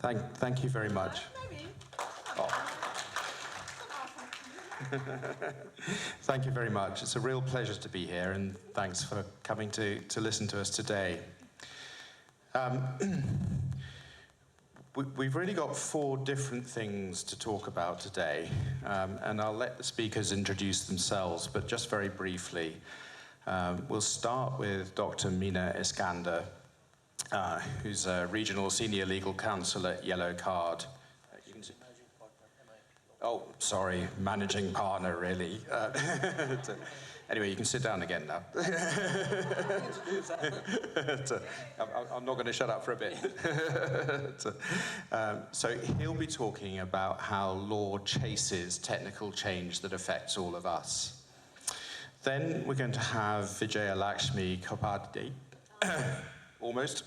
Thank you very much. Thank you very much. It's a real pleasure to be here, and thanks for coming to listen to us today. We've really got 4 different things to talk about today, and I'll let the speakers introduce themselves, but just very briefly. We'll start with Dr. Mina Iskander, who's a Regional Senior Legal Counsel at Yellow Card. Oh, sorry, managing partner, really. Anyway, you can sit down again now. I'm not going to shut up for a bit. So he'll be talking about how law chases technical change that affects all of us. Then we're going to have Vijaya Lakshmi Kapadi. Almost.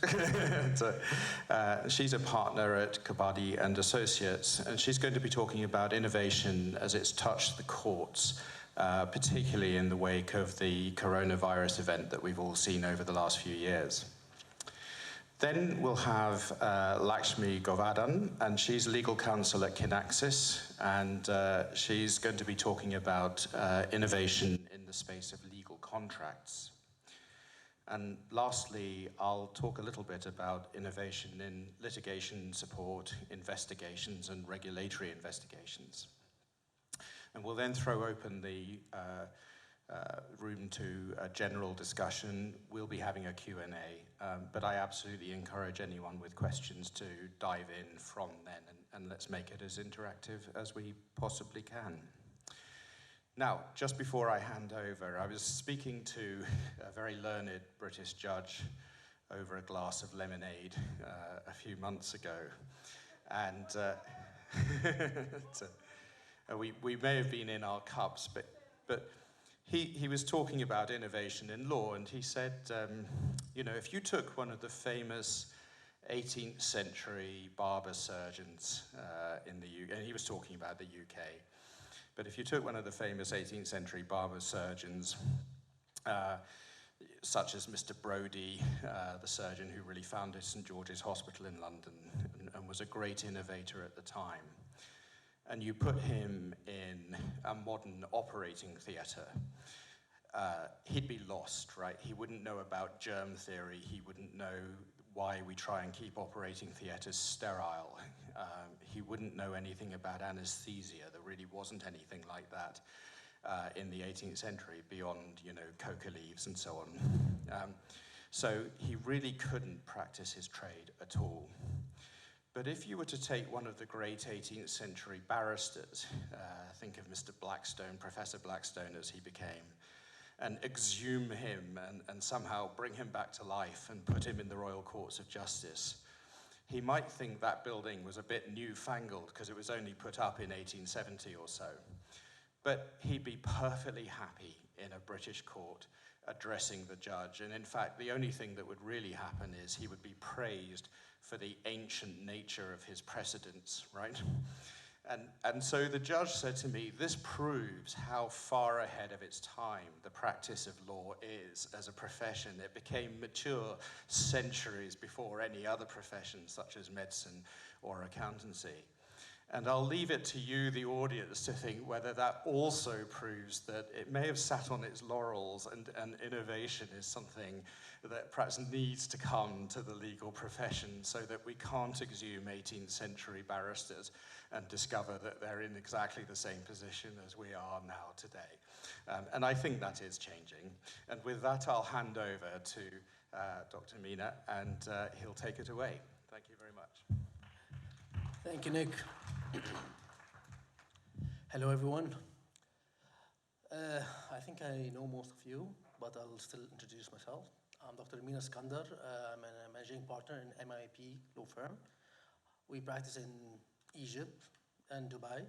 She's a partner at Kabadi and Associates, and she's going to be talking about innovation as it's touched the courts, particularly in the wake of the coronavirus event that we've all seen over the last few years. Then we'll have Lakshmi Govardhan, and she's legal counsel at Kinaxis, and she's going to be talking about innovation in the space of legal contracts. And lastly, I'll talk a little bit about innovation in litigation support, investigations, and regulatory investigations. And we'll then throw open the room to a general discussion. We'll be having a Q&A, but I absolutely encourage anyone with questions to dive in from then, and let's make it as interactive as we possibly can. Now, just before I hand over, I was speaking to a very learned British judge over a glass of lemonade a few months ago, and we may have been in our cups, but he was talking about innovation in law, and he said, you know, if you took one of the famous 18th century barber surgeons in the UK, and he was talking about the UK, but if you took one of the famous 18th century barber surgeons, such as Mr. Brodie, the surgeon who really founded St. George's Hospital in London and was a great innovator at the time, and you put him in a modern operating theatre, he'd be lost, right? He wouldn't know about germ theory, he wouldn't know why we try and keep operating theatres sterile. He wouldn't know anything about anesthesia. There really wasn't anything like that in the 18th century beyond, you know, coca leaves and so on. So he really couldn't practice his trade at all. But if you were to take one of the great 18th century barristers, think of Mr. Blackstone, Professor Blackstone as he became, and exhume him and somehow bring him back to life and put him in the Royal Courts of Justice, he might think that building was a bit newfangled because it was only put up in 1870 or so. But he'd be perfectly happy in a British court addressing the judge. And in fact, the only thing that would really happen is he would be praised for the ancient nature of his precedents, right? And so the judge said to me, this proves how far ahead of its time the practice of law is as a profession. It became mature centuries before any other profession, such as medicine or accountancy. And I'll leave it to you, the audience, to think whether that also proves that it may have sat on its laurels and innovation is something that perhaps needs to come to the legal profession so that we can't exhume 18th century barristers and discover that they're in exactly the same position as we are now today. And I think that is changing. And with that, I'll hand over to Dr. Mina, and he'll take it away. Thank you very much. Thank you, Nick. Hello, everyone. I think I know most of you, but I'll still introduce myself. I'm Dr. Mina Iskander. I'm a managing partner in MIP law firm. We practice in Egypt and Dubai.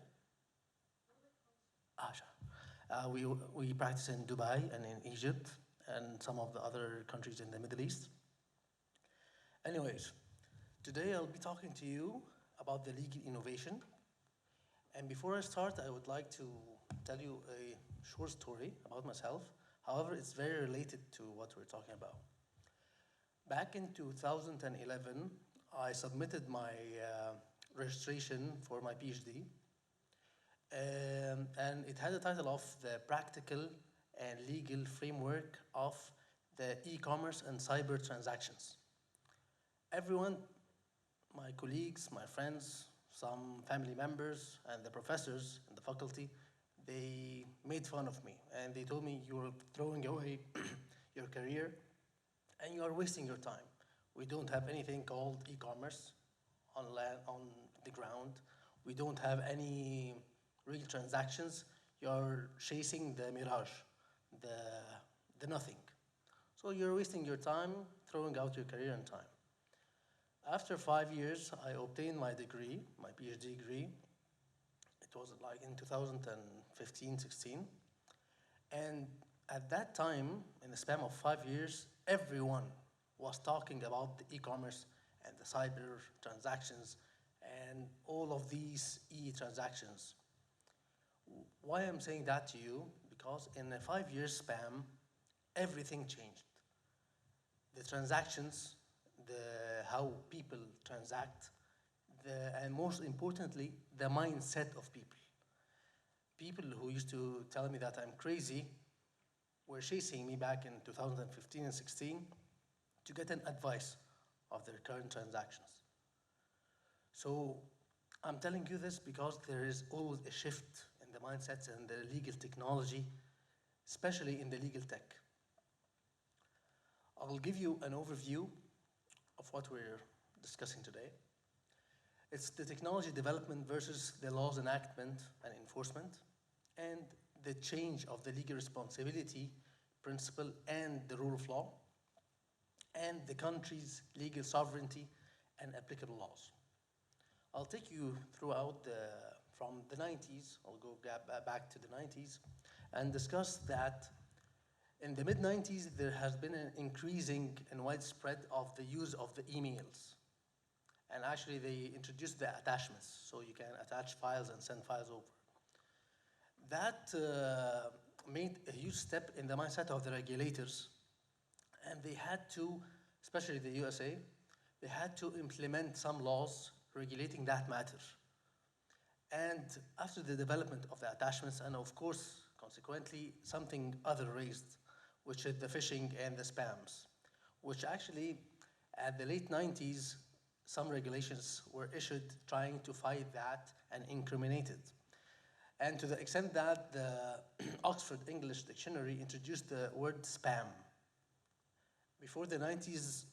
We practice in Dubai and in Egypt and some of the other countries in the Middle East. Anyways, today I'll be talking to you about the legal innovation. And before I start, I would like to tell you a short story about myself. However, it's very related to what we're talking about. Back in 2011, I submitted my registration for my PhD, and it had the title of the Practical and Legal Framework of the E-commerce and Cyber Transactions. Everyone, my colleagues, my friends, some family members, and the professors in the faculty, they made fun of me, and they told me, you're throwing away your career, and you are wasting your time. We don't have anything called e-commerce on land, on the ground. We don't have any real transactions. You're chasing the mirage, the nothing. So you're wasting your time, throwing out your career and time. After 5 years, I obtained my degree, my PhD degree. It was like in 2015, 16. And at that time, in the span of 5 years, everyone was talking about the e-commerce and the cyber transactions and all of these e-transactions. Why I'm saying that to you? Because in a 5 year span, everything changed. The transactions, how people transact, and most importantly, the mindset of people. People who used to tell me that I'm crazy were chasing me back in 2015 and 16 to get an advice of their current transactions. So I'm telling you this because there is always a shift in the mindsets and the legal technology, especially in the legal tech. I will give you an overview of what we're discussing today. It's the technology development versus the laws enactment and enforcement, and the change of the legal responsibility principle and the rule of law, and the country's legal sovereignty and applicable laws. I'll take you throughout from the 90s, I'll go back to the 90s, and discuss that in the mid-90s, there has been an increasing and widespread of the use of the emails. And actually, they introduced the attachments, so you can attach files and send files over. That made a huge step in the mindset of the regulators, and they had to, especially the USA, they had to implement some laws regulating that matter. And after the development of the attachments, and of course, consequently, something other raised, which is the phishing and the spams, which actually, at the late 90s, some regulations were issued trying to fight that and incriminate it. And to the extent that the Oxford English Dictionary introduced the word spam. Before the 90s,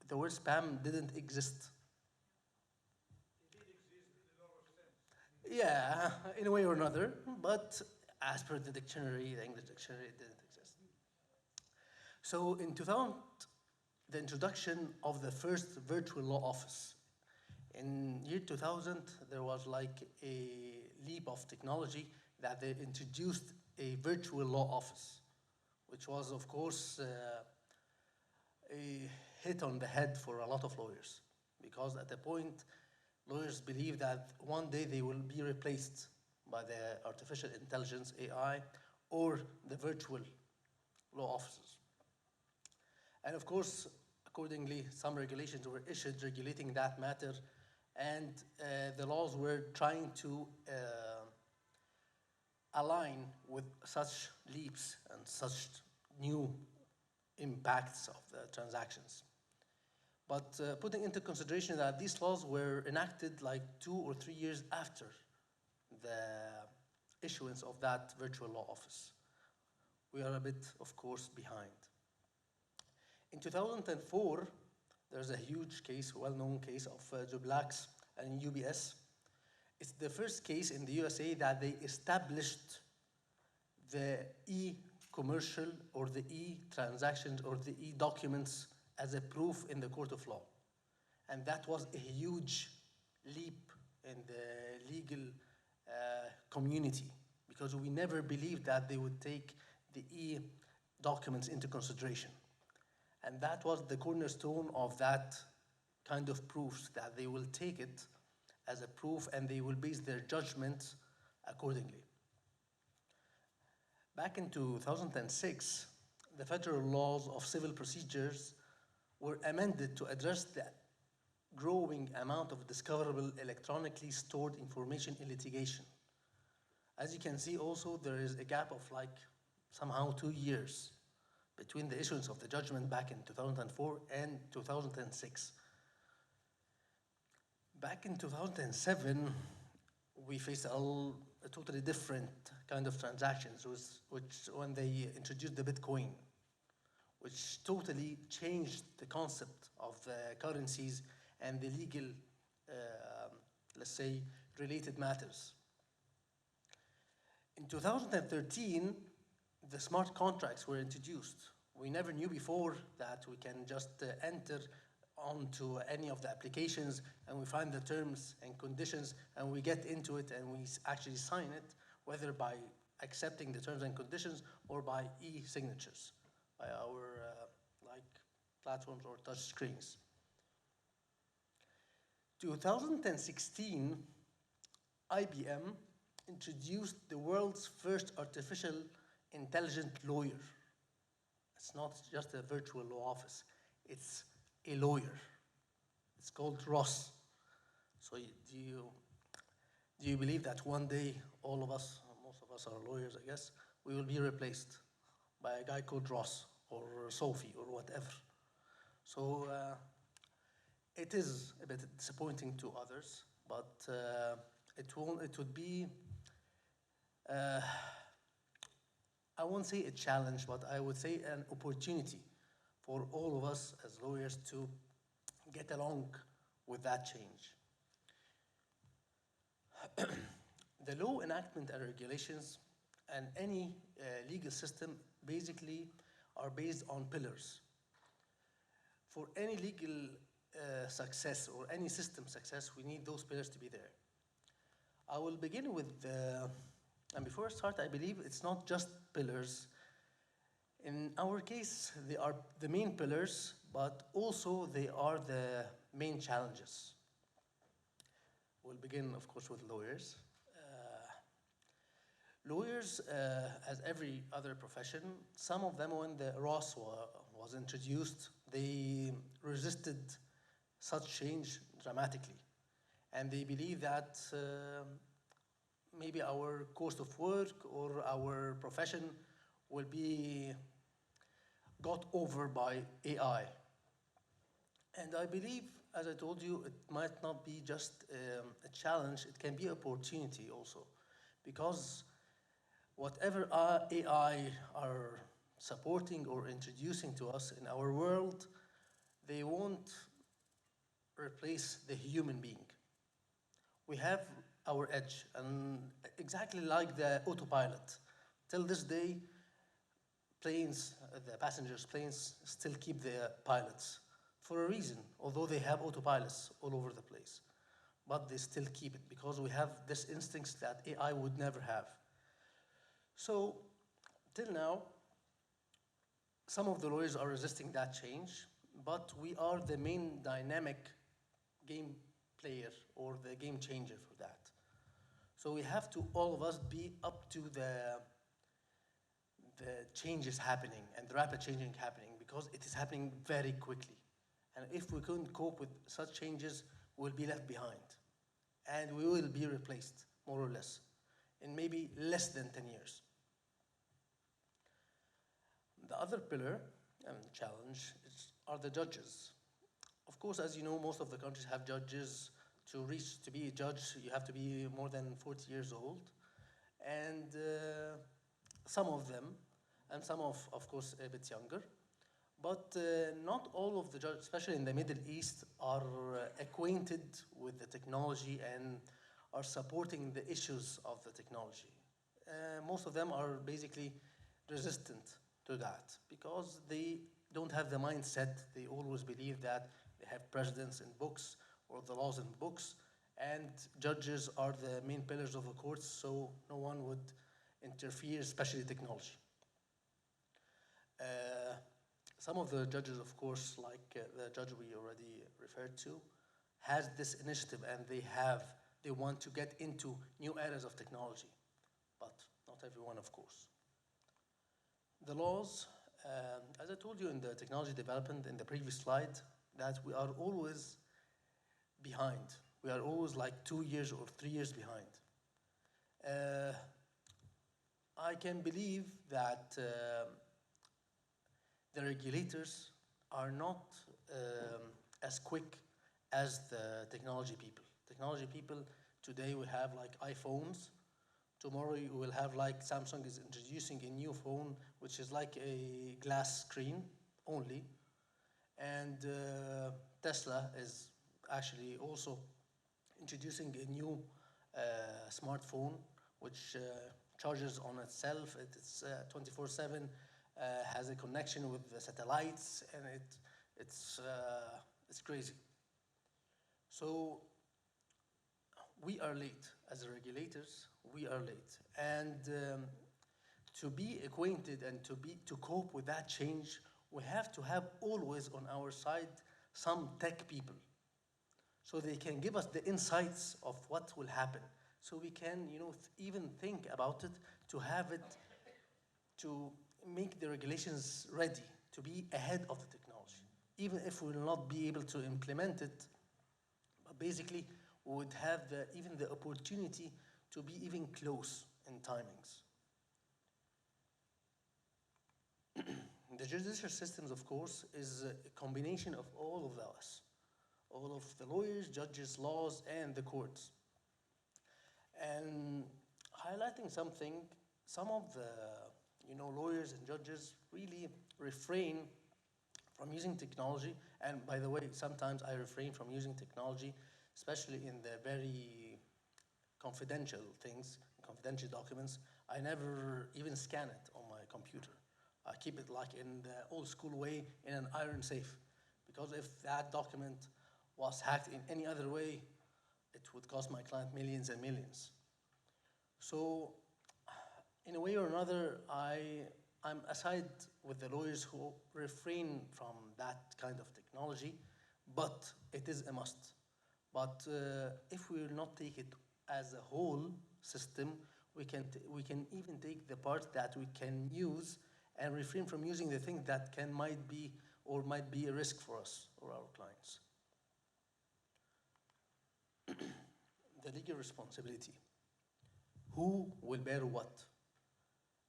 the word spam didn't exist. It did exist in a lot of sense. Yeah, in a way or another, but as per the dictionary, the English dictionary, it didn't exist. So in 2000, the introduction of the first virtual law office. In year 2000, there was like a leap of technology that they introduced a virtual law office, which was, of course, a hit on the head for a lot of lawyers, because at the point, lawyers believe that one day they will be replaced by the artificial intelligence, AI, or the virtual law offices. And of course, accordingly, some regulations were issued regulating that matter, and the laws were trying to align with such leaps and such new impacts of the transactions. But putting into consideration that these laws were enacted like 2 or 3 years after the issuance of that virtual law office, we are a bit, of course, behind. In 2004, there's a huge case, well-known case of Joe Blacks and UBS. It's the first case in the USA that they established the e-commercial or the e-transactions or the e-documents as a proof in the court of law. And that was a huge leap in the legal community, because we never believed that they would take the e-documents into consideration. And that was the cornerstone of that kind of proofs, that they will take it as a proof and they will base their judgments accordingly. Back in 2006, the federal laws of civil procedures were amended to address growing amount of discoverable electronically stored information in litigation. As you can see also, there is a gap of like somehow 2 years between the issuance of the judgment back in 2004 and 2006. Back in 2007, we faced a totally different kind of transactions, which when they introduced the Bitcoin, which totally changed the concept of the currencies and the legal, let's say, related matters. In 2013, the smart contracts were introduced. We never knew before that we can just enter onto any of the applications and we find the terms and conditions and we get into it and we actually sign it, whether by accepting the terms and conditions or by e-signatures, by our like platforms or touch screens. 2016, IBM introduced the world's first artificial intelligent lawyer. It's not just a virtual law office, it's a lawyer. It's called Ross. So do you believe that one day all of us, most of us are lawyers, I guess, we will be replaced by a guy called Ross or Sophie or whatever? So it is a bit disappointing to others, but it would be, I won't say a challenge, but I would say an opportunity for all of us as lawyers to get along with that change. The law enactment and regulations and any legal system basically are based on pillars. For any legal success or any system success, we need those pillars to be there. I will begin with, and before I start, I believe it's not just pillars. In our case, they are the main pillars, but also they are the main challenges. We'll begin, of course, with lawyers. Lawyers, as every other profession, some of them, when the ROS was introduced, they resisted such change dramatically. And they believe that maybe our course of work or our profession will be got over by AI. And I believe, as I told you, it might not be just a challenge, it can be an opportunity also. Because whatever AI are supporting or introducing to us in our world, they won't replace the human being. We have our edge, and exactly like the autopilot. Till this day, planes, the passengers' planes still keep their pilots for a reason, although they have autopilots all over the place. But they still keep it because we have this instincts that AI would never have. So, till now, some of the lawyers are resisting that change, but we are the main dynamic game player or the game changer for that. So we have to, all of us, be up to the changes happening and the rapid changing happening because it is happening very quickly. And if we couldn't cope with such changes, we'll be left behind. And we will be replaced, more or less, in maybe less than 10 years. The other pillar and challenge are the judges. Of course, as you know, most of the countries have judges. To be a judge, you have to be more than 40 years old. And some of them, and some of course, a bit younger. But not all of the judges, especially in the Middle East, are acquainted with the technology and are supporting the issues of the technology. Most of them are basically resistant to that because they don't have the mindset. They always believe that they have precedents in books or the laws in books, and judges are the main pillars of the courts, so no one would interfere, especially technology. Some of the judges, of course, like the judge we already referred to, has this initiative and they want to get into new areas of technology, but not everyone, of course. The laws, as I told you in the technology development in the previous slide, that we are always behind. We are always like 2 years or 3 years behind. I can believe that the regulators are not as quick as the technology people. Technology people, today we have like iPhones. Tomorrow you will have like Samsung is introducing a new phone, which is like a glass screen only. And Tesla is actually also introducing a new smartphone, which charges on itself. It's 24/7, has a connection with the satellites, and it's crazy. So we are late as regulators. We are late, and to be acquainted and to cope with that change, we have to have always on our side some tech people, so they can give us the insights of what will happen, so we can, even think about it, to have it, to make the regulations ready, to be ahead of the technology, even if we will not be able to implement it. But basically, we would have even the opportunity to be even close in timings. The judicial systems, of course, is a combination of all of us, all of the lawyers, judges, laws, and the courts. And highlighting something, some of the lawyers and judges really refrain from using technology. And by the way, sometimes I refrain from using technology, especially in the very confidential things, confidential documents. I never even scan it on my computer. I keep it like in the old school way in an iron safe, because if that document was hacked in any other way, it would cost my client millions and millions. So in a way or another, I'm aside with the lawyers who refrain from that kind of technology, but it is a must. But if we will not take it as a whole system, we can even take the part that we can use and refrain from using the thing that might be a risk for us or our clients. The legal responsibility. Who will bear what?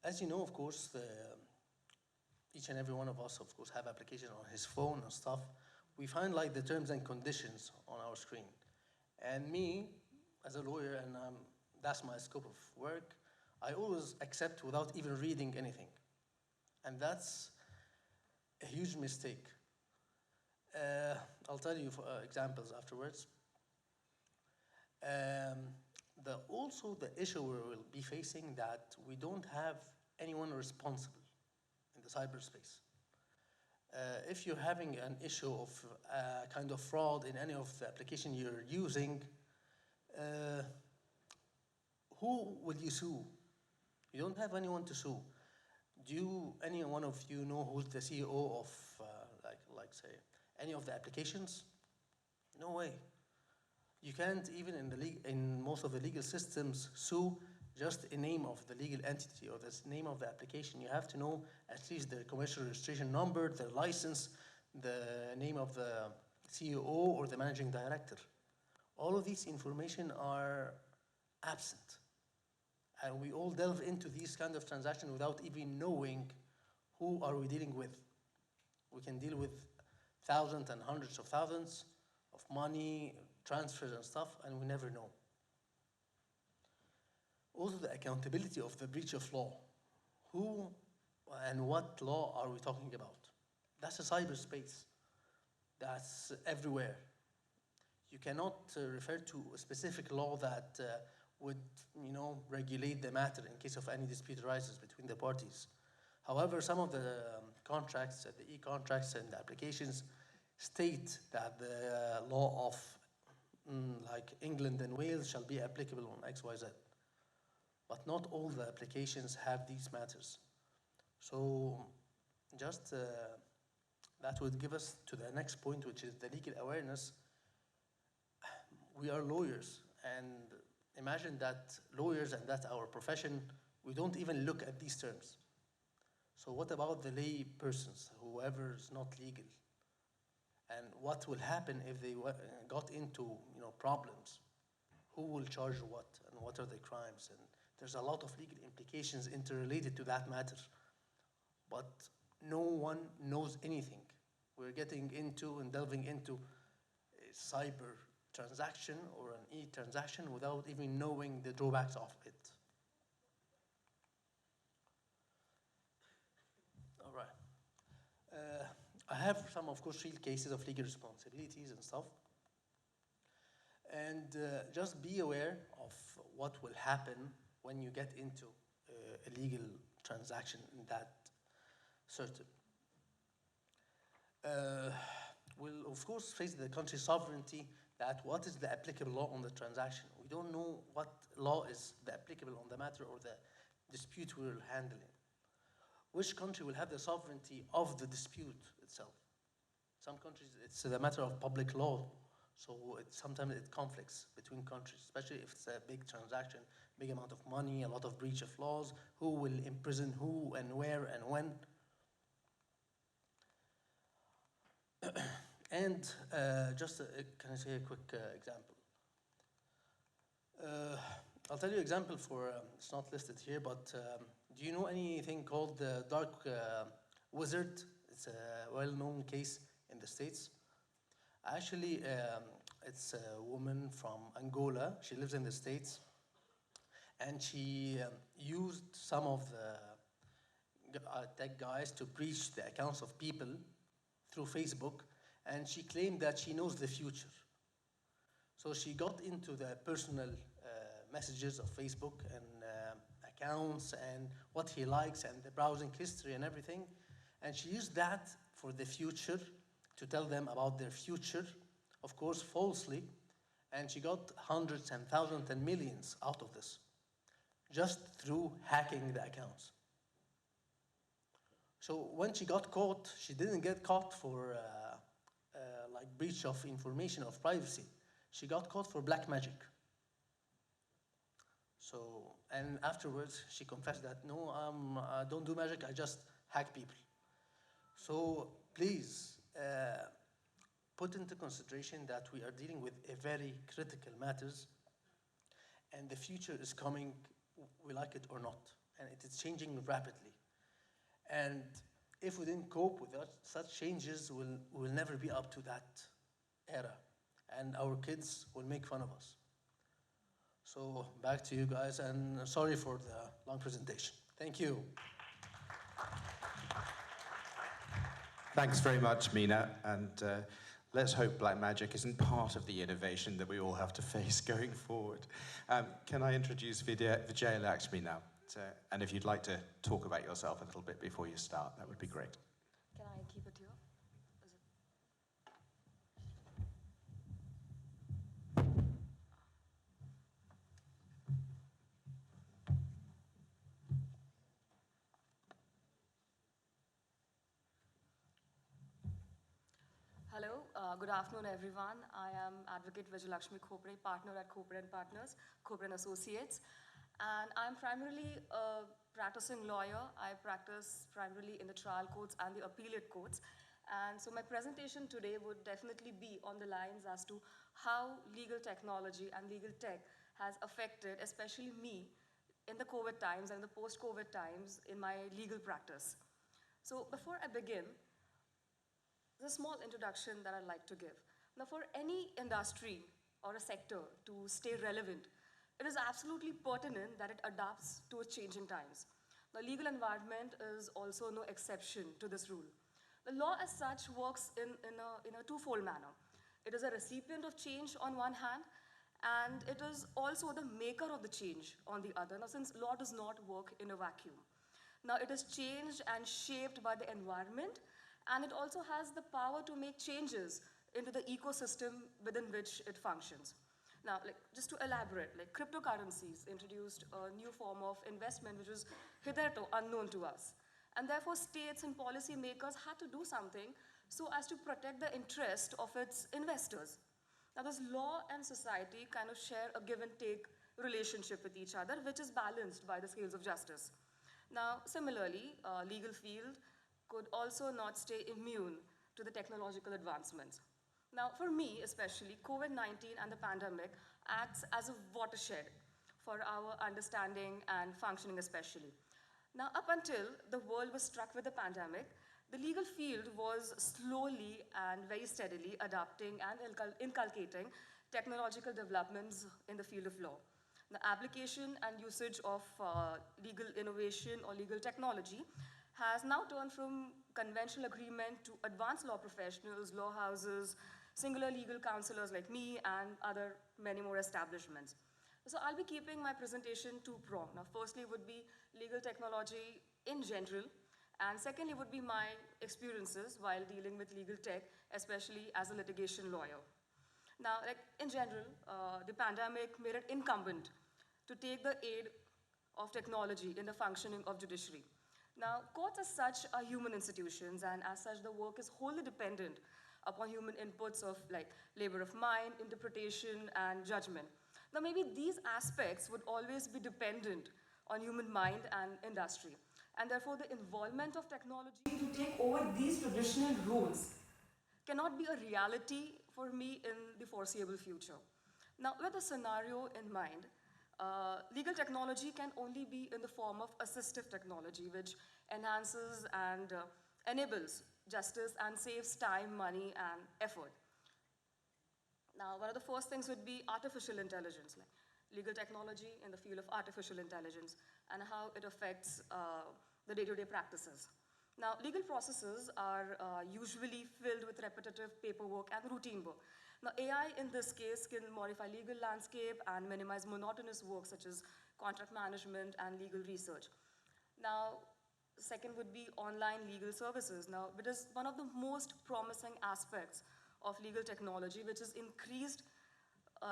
As you know, of course, each and every one of us, of course, have applications on his phone and stuff. We find like the terms and conditions on our screen. And me, as a lawyer, and that's my scope of work, I always accept without even reading anything. And that's a huge mistake. I'll tell you examples afterwards. Also the issue we will be facing, that we don't have anyone responsible in the cyberspace. If you're having an issue of kind of fraud in any of the application you're using, who will you sue? You don't have anyone to sue. Do any one of you know who's the CEO of, like say, any of the applications? No way. You can't even in most of the legal systems sue just a name of the legal entity or the name of the application. You have to know at least the commercial registration number, the license, the name of the CEO or the managing director. All of these information are absent. And we all delve into these kind of transactions without even knowing who are we dealing with. We can deal with thousands and hundreds of thousands of money, transfers and stuff, and we never know. Also, the accountability of the breach of law. Who and what law are we talking about? That's a cyberspace. That's everywhere. You cannot refer to a specific law that would, regulate the matter in case of any dispute arises between the parties. However, some of the contracts, the e-contracts and the applications state that the law of like England and Wales shall be applicable on X, Y, Z. But not all the applications have these matters. So just that would give us to the next point, which is the legal awareness. We are lawyers, and imagine that lawyers, and that's our profession, we don't even look at these terms. So what about the lay persons, whoever is not legal? And what will happen if they got into problems? Who will charge what, and what are the crimes? And there's a lot of legal implications interrelated to that matter. But no one knows anything. We're getting into and delving into a cyber transaction or an e-transaction without even knowing the drawbacks of it. All right. I have some, of course, real cases of legal responsibilities and stuff. And just be aware of what will happen when you get into a legal transaction in that certain. We'll, of course, face the country's sovereignty, that what is the applicable law on the transaction. We don't know what law is the applicable on the matter or the dispute we're handling. Which country will have the sovereignty of the dispute itself? Some countries, it's a matter of public law, so sometimes it conflicts between countries, especially if it's a big transaction, big amount of money, a lot of breach of laws, who will imprison who and where and when. And can I say a quick example? I'll tell you an example for, it's not listed here, but do you know anything called the Dark Wizard? It's a well-known case in the States. Actually, it's a woman from Angola. She lives in the States. And she used some of the tech guys to breach the accounts of people through Facebook. And she claimed that she knows the future. So she got into the personal messages of Facebook and accounts and what he likes and the browsing history and everything. And she used that for the future, to tell them about their future, of course, falsely. And she got hundreds and thousands and millions out of this, just through hacking the accounts. So when she got caught, she didn't get caught for like breach of information of privacy. She got caught for black magic. So, and afterwards, she confessed that, no, I don't do magic, I just hack people. So please, put into consideration that we are dealing with a very critical matters, and the future is coming, we like it or not, and it is changing rapidly. And if we didn't cope with such changes, we'll never be up to that era, and our kids will make fun of us. So back to you guys, and sorry for the long presentation. Thank you. Thanks very much, Mina, and let's hope black magic isn't part of the innovation that we all have to face going forward. Can I introduce Vijay Lakshmi now? And if you'd like to talk about yourself a little bit before you start, that would be great. Can I keep it here? Is it? Hello, good afternoon, everyone. I am Advocate Vijay Lakshmi Khopre, partner at Khopre & Partners, Khopre & Associates. And I'm primarily a practicing lawyer. I practice primarily in the trial courts and the appellate courts. And so my presentation today would definitely be on the lines as to how legal technology and legal tech has affected, especially me, in the COVID times and the post-COVID times in my legal practice. So before I begin, there's a small introduction that I'd like to give. Now, for any industry or a sector to stay relevant, it is absolutely pertinent that it adapts to its changing times. The legal environment is also no exception to this rule. The law as such works in a twofold manner. It is a recipient of change on one hand, and it is also the maker of the change on the other. Now, since law does not work in a vacuum. Now, it is changed and shaped by the environment, and it also has the power to make changes into the ecosystem within which it functions. Now, just to elaborate, cryptocurrencies introduced a new form of investment which was hitherto unknown to us. And therefore, states and policymakers had to do something so as to protect the interest of its investors. Now, this law and society kind of share a give and take relationship with each other, which is balanced by the scales of justice. Now, similarly, legal field could also not stay immune to the technological advancements. Now, for me especially, COVID-19 and the pandemic acts as a watershed for our understanding and functioning especially. Now, up until the world was struck with the pandemic, the legal field was slowly and very steadily adapting and inculcating technological developments in the field of law. The application and usage of legal innovation or legal technology has now turned from conventional agreement to advanced law professionals, law houses, singular legal counselors like me, and other many more establishments. So I'll be keeping my presentation two-pronged. Now, firstly would be legal technology in general, and secondly would be my experiences while dealing with legal tech, especially as a litigation lawyer. Now, like in general, the pandemic made it incumbent to take the aid of technology in the functioning of judiciary. Now, courts as such are human institutions, and as such, the work is wholly dependent upon human inputs of like labor of mind, interpretation, and judgment. Now, maybe these aspects would always be dependent on human mind and industry, and therefore the involvement of technology to take over these traditional roles cannot be a reality for me in the foreseeable future. Now, with the scenario in mind, legal technology can only be in the form of assistive technology, which enhances and enables justice and saves time, money, and effort. Now, one of the first things would be artificial intelligence, like legal technology in the field of artificial intelligence and how it affects the day-to-day practices. Now, legal processes are usually filled with repetitive paperwork and routine work. Now, AI in this case can modify legal landscape and minimize monotonous work such as contract management and legal research. Now, second would be online legal services. Now, it is one of the most promising aspects of legal technology, which has increased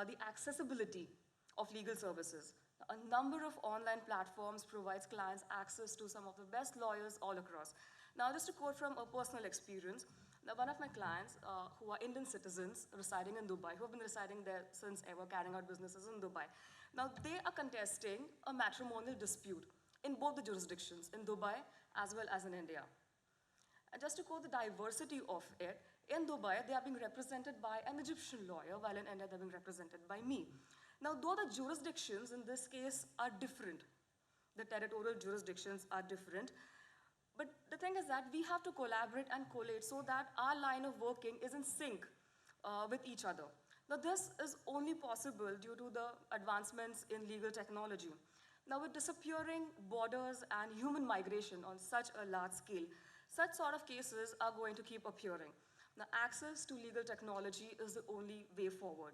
the accessibility of legal services. A number of online platforms provides clients access to some of the best lawyers all across. Now, just to quote from a personal experience, now one of my clients who are Indian citizens residing in Dubai, who have been residing there since ever, carrying out businesses in Dubai. Now, they are contesting a matrimonial dispute in both the jurisdictions, in Dubai as well as in India. And just to quote the diversity of it, in Dubai, they are being represented by an Egyptian lawyer, while in India, they're being represented by me. Now, though the jurisdictions in this case are different, the territorial jurisdictions are different, but the thing is that we have to collaborate and collate so that our line of working is in sync with each other. Now, this is only possible due to the advancements in legal technology. Now, with disappearing borders and human migration on such a large scale, such sort of cases are going to keep appearing. Now, access to legal technology is the only way forward.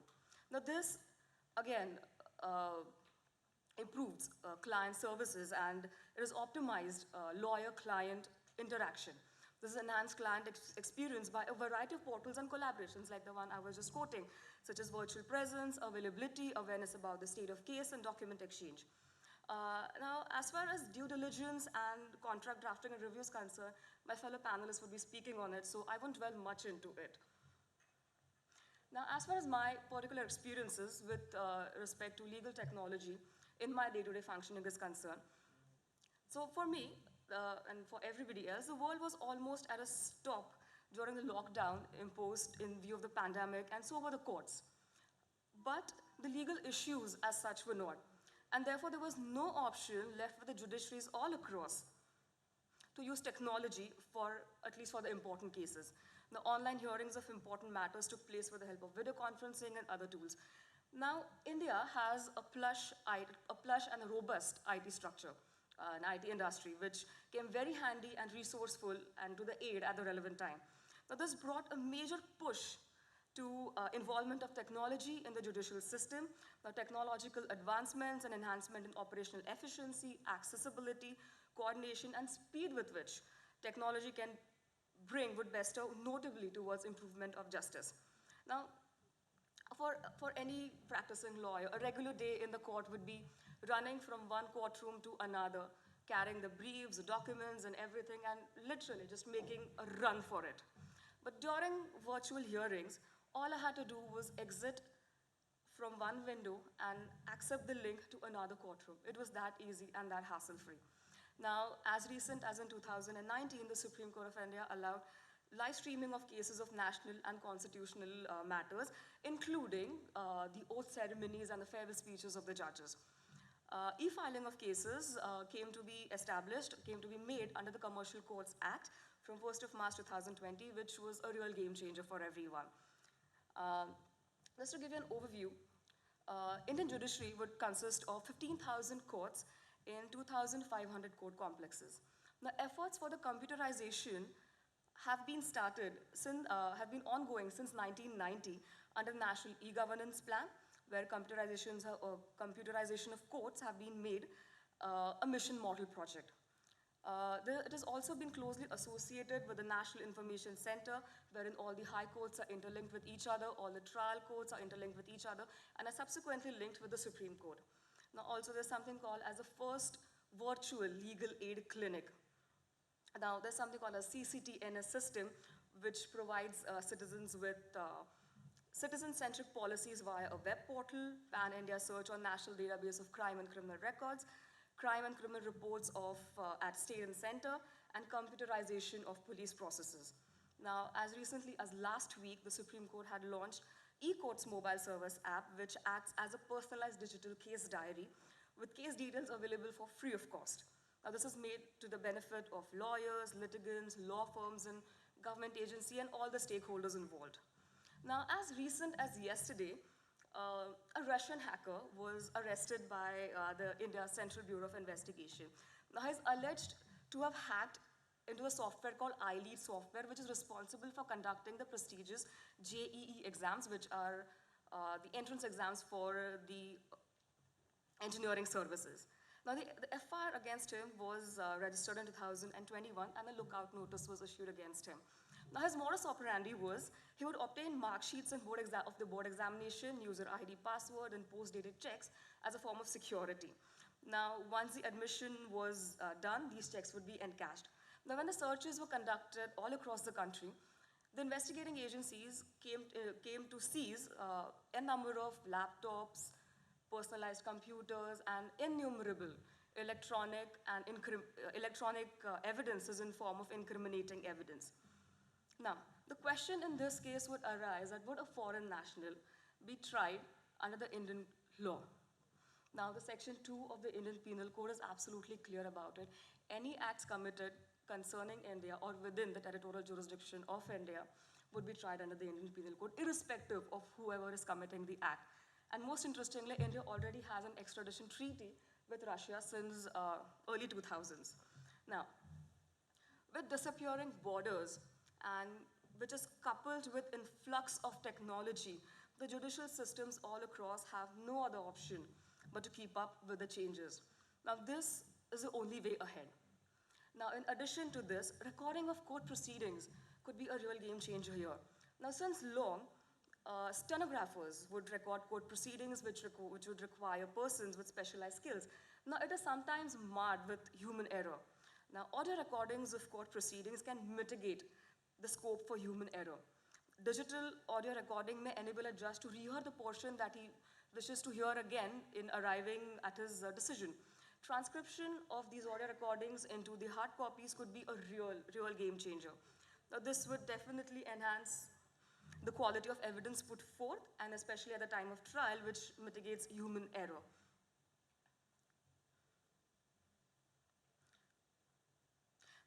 Now, this, again, improves client services, and it is optimized lawyer-client interaction. This is enhanced client experience by a variety of portals and collaborations like the one I was just quoting, such as virtual presence, availability, awareness about the state of case, and document exchange. Now, as far as due diligence and contract drafting and review is concerned, my fellow panelists would be speaking on it, so I won't dwell much into it. Now, as far as my particular experiences with respect to legal technology in my day-to-day functioning is concerned, so for me and for everybody else, the world was almost at a stop during the lockdown imposed in view of the pandemic, and so were the courts. But the legal issues as such were not. And therefore, there was no option left for the judiciaries all across to use technology for, at least for the important cases. The online hearings of important matters took place with the help of video conferencing and other tools. Now, India has a plush and a robust IT structure, an IT industry, which came very handy and resourceful and to the aid at the relevant time. Now, this brought a major push to involvement of technology in the judicial system. Now, technological advancements and enhancement in operational efficiency, accessibility, coordination, and speed with which technology can bring would bestow notably towards improvement of justice. Now, for any practicing lawyer, a regular day in the court would be running from one courtroom to another, carrying the briefs, the documents, and everything, and literally just making a run for it. But during virtual hearings, all I had to do was exit from one window and accept the link to another courtroom. It was that easy and that hassle-free. Now, as recent as in 2019, the Supreme Court of India allowed live streaming of cases of national and constitutional matters, including the oath ceremonies and the farewell speeches of the judges. E-filing of cases came to be made under the Commercial Courts Act from 1st of March 2020, which was a real game changer for everyone. Just to give you an overview, Indian judiciary would consist of 15,000 courts in 2,500 court complexes. The efforts for the computerization have been ongoing since 1990 under the National E-Governance Plan, where computerization of courts have been made a mission model project. It has also been closely associated with the National Information Center, wherein all the high courts are interlinked with each other, all the trial courts are interlinked with each other, and are subsequently linked with the Supreme Court. Now also there's something called as the first virtual legal aid clinic. Now there's something called a CCTNS system, which provides citizens with citizen-centric policies via a web portal, pan-India search on national database of crime and criminal records, crime and criminal reports at state and center, and computerization of police processes. Now, as recently as last week, the Supreme Court had launched eCourts mobile service app, which acts as a personalized digital case diary with case details available for free of cost. Now, this is made to the benefit of lawyers, litigants, law firms, and government agency, and all the stakeholders involved. Now, as recent as yesterday, a Russian hacker was arrested by the India Central Bureau of Investigation. Now, he's alleged to have hacked into a software called iLead software, which is responsible for conducting the prestigious JEE exams, which are the entrance exams for the engineering services. Now, the FIR against him was registered in 2021, and a lookout notice was issued against him. Now, his modus operandi was he would obtain mark sheets of the board examination, user ID, password, and post-dated checks as a form of security. Now, once the admission was done, these checks would be encashed. Now, when the searches were conducted all across the country, the investigating agencies came to seize a number of laptops, personalized computers, and innumerable electronic evidences in form of incriminating evidence. Now, the question in this case would arise that would a foreign national be tried under the Indian law? Now, the Section 2 of the Indian Penal Code is absolutely clear about it. Any acts committed concerning India or within the territorial jurisdiction of India would be tried under the Indian Penal Code, irrespective of whoever is committing the act. And most interestingly, India already has an extradition treaty with Russia since early 2000s. Now, with disappearing borders, and which is coupled with influx of technology, the judicial systems all across have no other option but to keep up with the changes. Now, this is the only way ahead. Now, in addition to this, recording of court proceedings could be a real game changer here. Now, since long, stenographers would record court proceedings which would require persons with specialized skills. Now, it is sometimes marred with human error. Now, audio recordings of court proceedings can mitigate the scope for human error. Digital audio recording may enable a judge to rehear the portion that he wishes to hear again in arriving at his decision. Transcription of these audio recordings into the hard copies could be a real game changer. Now, this would definitely enhance the quality of evidence put forth, and especially at the time of trial, which mitigates human error.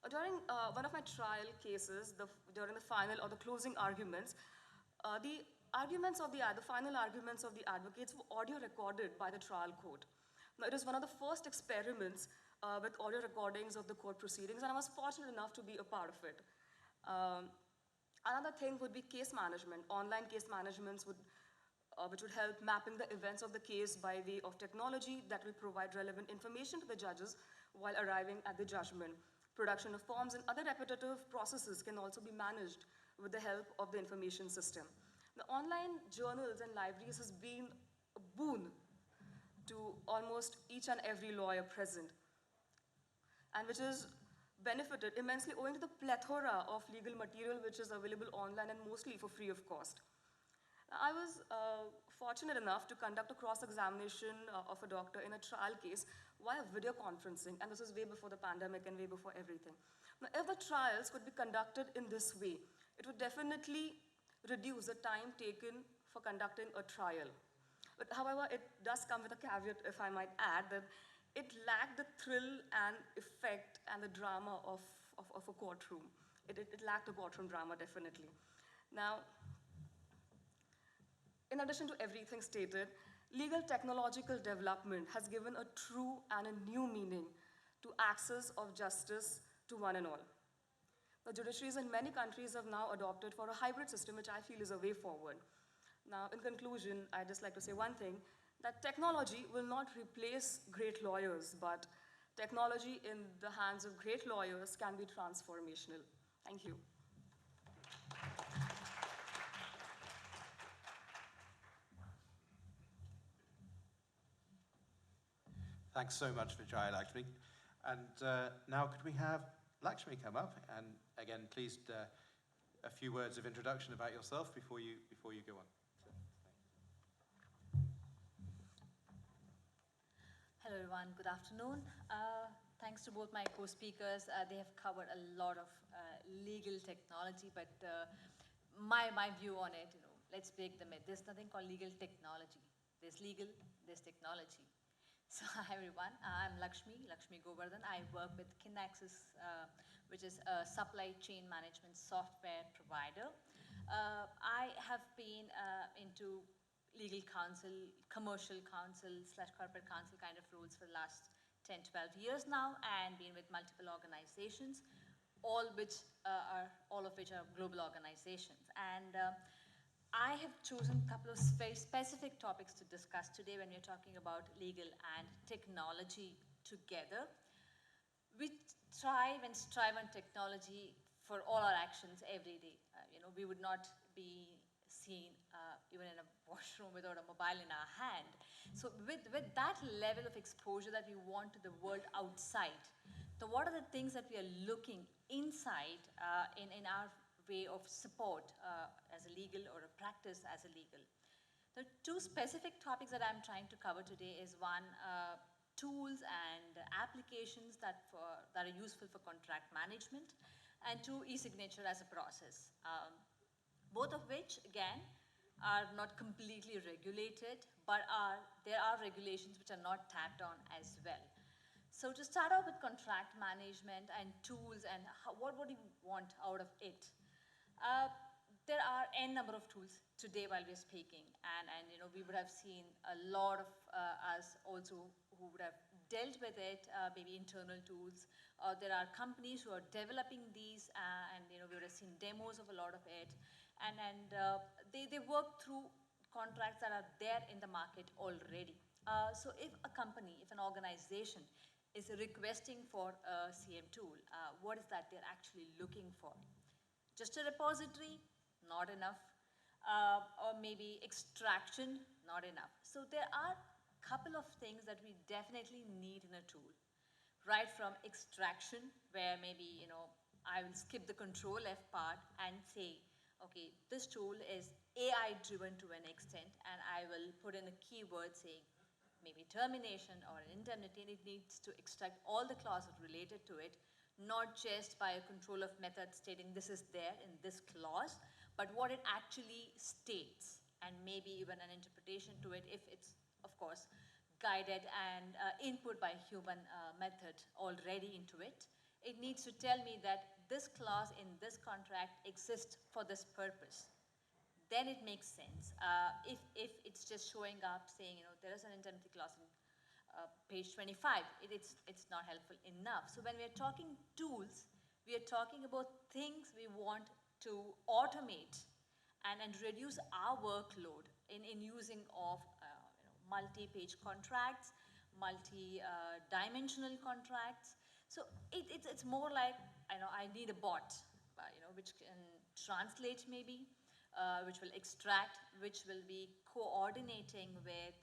During one of my trial cases, during the final or the closing arguments, the final arguments of the advocates were audio recorded by the trial court. Now, it is one of the first experiments with audio recordings of the court proceedings, and I was fortunate enough to be a part of it. Another thing would be case management. Online case managements which would help mapping the events of the case by way of technology that will provide relevant information to the judges while arriving at the judgment. Production of forms and other repetitive processes can also be managed with the help of the information system. The online journals and libraries has been a boon to almost each and every lawyer present, and which is benefited immensely owing to the plethora of legal material which is available online and mostly for free of cost. I was fortunate enough to conduct a cross-examination of a doctor in a trial case via video conferencing, and this was way before the pandemic and way before everything. Now, if the trials could be conducted in this way, it would definitely reduce the time taken for conducting a trial. But however, it does come with a caveat, if I might add, that it lacked the thrill and effect and the drama of a courtroom. It lacked the courtroom drama, definitely. Now, in addition to everything stated, legal technological development has given a true and a new meaning to access of justice to one and all. The judiciaries in many countries have now adopted for a hybrid system, which I feel is a way forward. Now, in conclusion, I'd just like to say one thing, that technology will not replace great lawyers, but technology in the hands of great lawyers can be transformational. Thank you. Thanks so much, Vijay Lakshmi. And now could we have Lakshmi come up? And again, please, a few words of introduction about yourself before you go on. Hello everyone, good afternoon. Thanks to both my co-speakers. They have covered a lot of legal technology, but my view on it, let's break the myth. There's nothing called legal technology. There's legal, there's technology. So hi everyone, I'm Lakshmi Govardhan. I work with Kinaxis, which is a supply chain management software provider. I have been into legal counsel, commercial counsel / corporate counsel kind of roles for the last 10, 12 years now, and been with multiple organizations, all of which are global organizations. And I have chosen a couple of very specific topics to discuss today when we're talking about legal and technology together. We thrive and strive on technology for all our actions every day. We would not be seen even in a washroom without a mobile in our hand. So with that level of exposure that we want to the world outside, so what are the things that we are looking inside in our way of support as a legal or a practice as a legal? The two specific topics that I'm trying to cover today is one, tools and applications that are useful for contract management, and two, e-signature as a process. Both of which, again, are not completely regulated, but there are regulations which are not tapped on as well. So to start off with contract management and tools and what would you want out of it? There are n number of tools today while we're speaking, and we would have seen a lot of us also who would have dealt with it, maybe internal tools. There are companies who are developing these, and we would have seen demos of a lot of it, and they work through contracts that are there in the market already. So if a company, if an organization is requesting for a CM tool, what is that they're actually looking for? Just a repository? Not enough. Or maybe extraction? Not enough. So there are a couple of things that we definitely need in a tool. Right from extraction, where maybe, I will skip the Control F part and say, okay, this tool is AI driven to an extent, and I will put in a keyword saying maybe termination or an indemnity, and it needs to extract all the clauses related to it, not just by a control of method stating this is there in this clause, but what it actually states, and maybe even an interpretation to it if it's, of course, guided and input by human method already into it. It needs to tell me that this clause in this contract exists for this purpose. Then it makes sense. If it's just showing up saying, there is an indemnity clause in page 25, it's not helpful enough. So when we're talking tools, we are talking about things we want to automate and reduce our workload in using of multi-page contracts, multi-dimensional contracts. So it's more like, I need a bot, which can translate maybe, which will extract, which will be coordinating with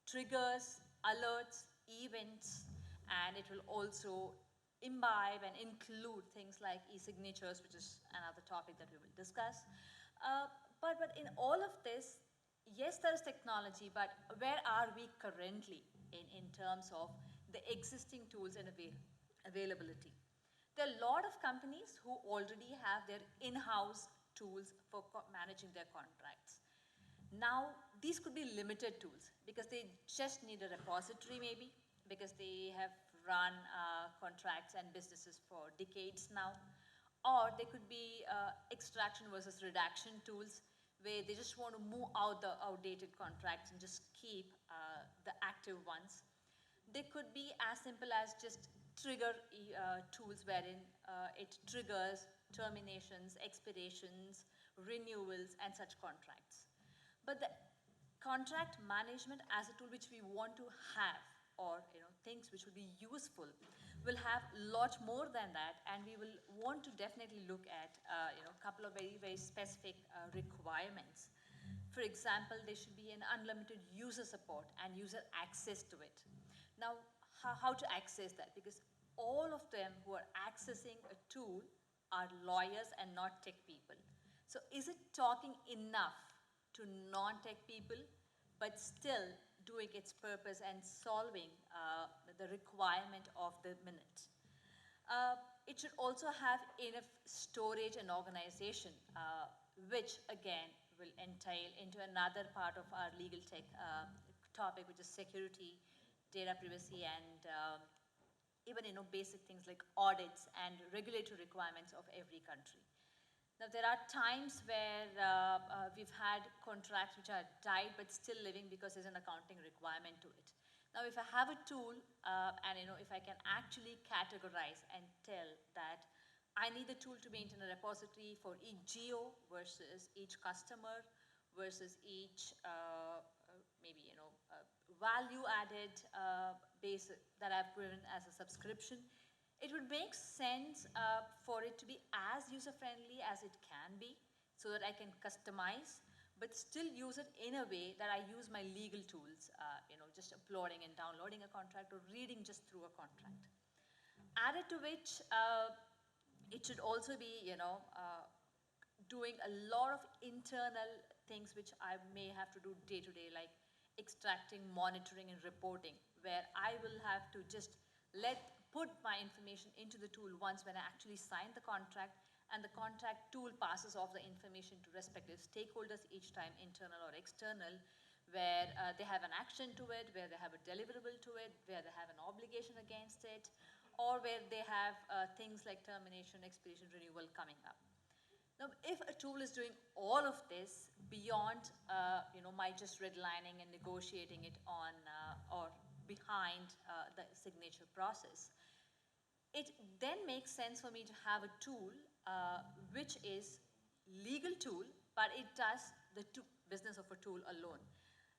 triggers, alerts, events, and it will also imbibe and include things like e-signatures, which is another topic that we will discuss. But in all of this, yes, there is technology, but where are we currently in terms of the existing tools and availability? There are a lot of companies who already have their in-house tools for managing their contracts. Now, these could be limited tools because they just need a repository maybe, because they have run contracts and businesses for decades now. Or they could be extraction versus redaction tools where they just want to move out the outdated contracts and just keep the active ones. They could be as simple as just trigger tools wherein it triggers terminations, expirations, renewals, and such contracts. But the contract management as a tool which we want to have, or things which would be useful, will have a lot more than that, and we will want to definitely look at a couple of very, very specific requirements. For example, there should be an unlimited user support and user access to it. Now, how to access that? Because all of them who are accessing a tool are lawyers and not tech people. So is it talking enough to non-tech people, but still doing its purpose and solving the requirement of the minute? It should also have enough storage and organization, which again will entail into another part of our legal tech topic, which is security, data privacy, and even basic things like audits and regulatory requirements of every country. Now, there are times where we've had contracts which are died but still living because there's an accounting requirement to it. Now, if I have a tool and if I can actually categorize and tell that I need the tool to maintain a repository for each geo versus each customer versus each maybe value added base that I've given as a subscription, it would make sense for it to be as user-friendly as it can be so that I can customize, but still use it in a way that I use my legal tools, just uploading and downloading a contract or reading just through a contract. Added to which, it should also be, doing a lot of internal things which I may have to do day to day, like extracting, monitoring, and reporting, where I will have to just put my information into the tool once when I actually sign the contract, and the contract tool passes off the information to respective stakeholders each time, internal or external, where they have an action to it, where they have a deliverable to it, where they have an obligation against it, or where they have things like termination, expiration, renewal coming up. Now, if a tool is doing all of this beyond, my just redlining and negotiating it on or behind the signature process, it then makes sense for me to have a tool which is legal tool, but it does the business of a tool alone.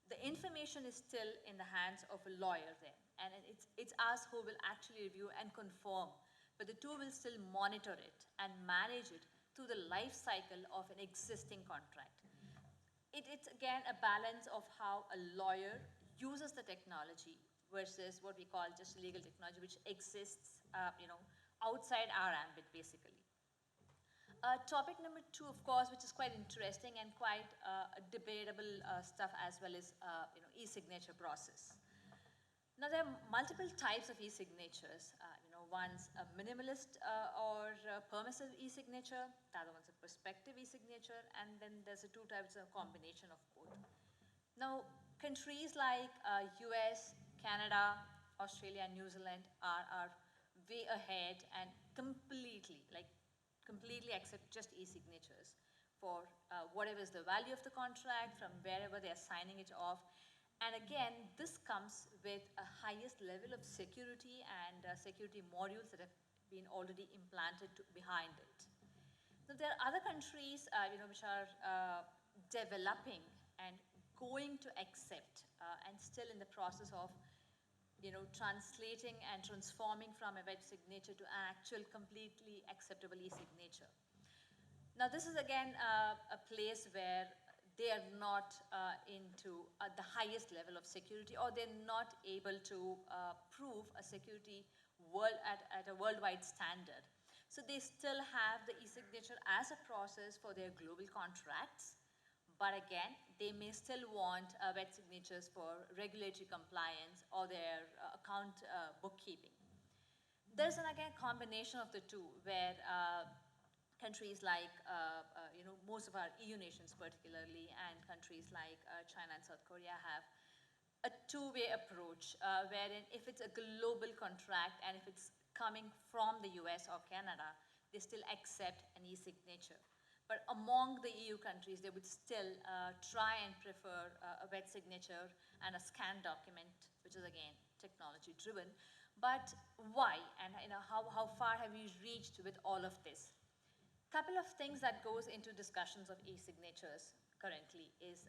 The information is still in the hands of a lawyer then, and it's us who will actually review and confirm, but the tool will still monitor it and manage it through the life cycle of an existing contract. It's again a balance of how a lawyer uses the technology versus what we call just legal technology, which exists outside our ambit, basically. Topic number 2, of course, which is quite interesting and quite debatable stuff as well, is e-signature process. Now, there are multiple types of e-signatures. One's a minimalist or permissive e-signature, the other one's a prospective e-signature, and then there's 2 types of combination of both. Now, countries like US, Canada, Australia, and New Zealand are way ahead and completely accept just e-signatures for whatever is the value of the contract, from wherever they are signing it off. And again, this comes with a highest level of security and security modules that have been already implanted behind it. So there are other countries which are developing and going to accept and still in the process of translating and transforming from a web signature to an actual completely acceptable e-signature. Now, this is again a place where they are not into the highest level of security, or they're not able to prove a security at a worldwide standard. So they still have the e-signature as a process for their global contracts, but again, they may still want wet signatures for regulatory compliance or their account bookkeeping. There's an, again, combination of the two, where countries like, most of our EU nations particularly, and countries like China and South Korea have a two-way approach, wherein if it's a global contract and if it's coming from the US or Canada, they still accept an e-signature. But among the EU countries, they would still try and prefer a wet signature and a scanned document, which is, again, technology-driven. But why? And how far have we reached with all of this? Couple of things that goes into discussions of e-signatures currently is,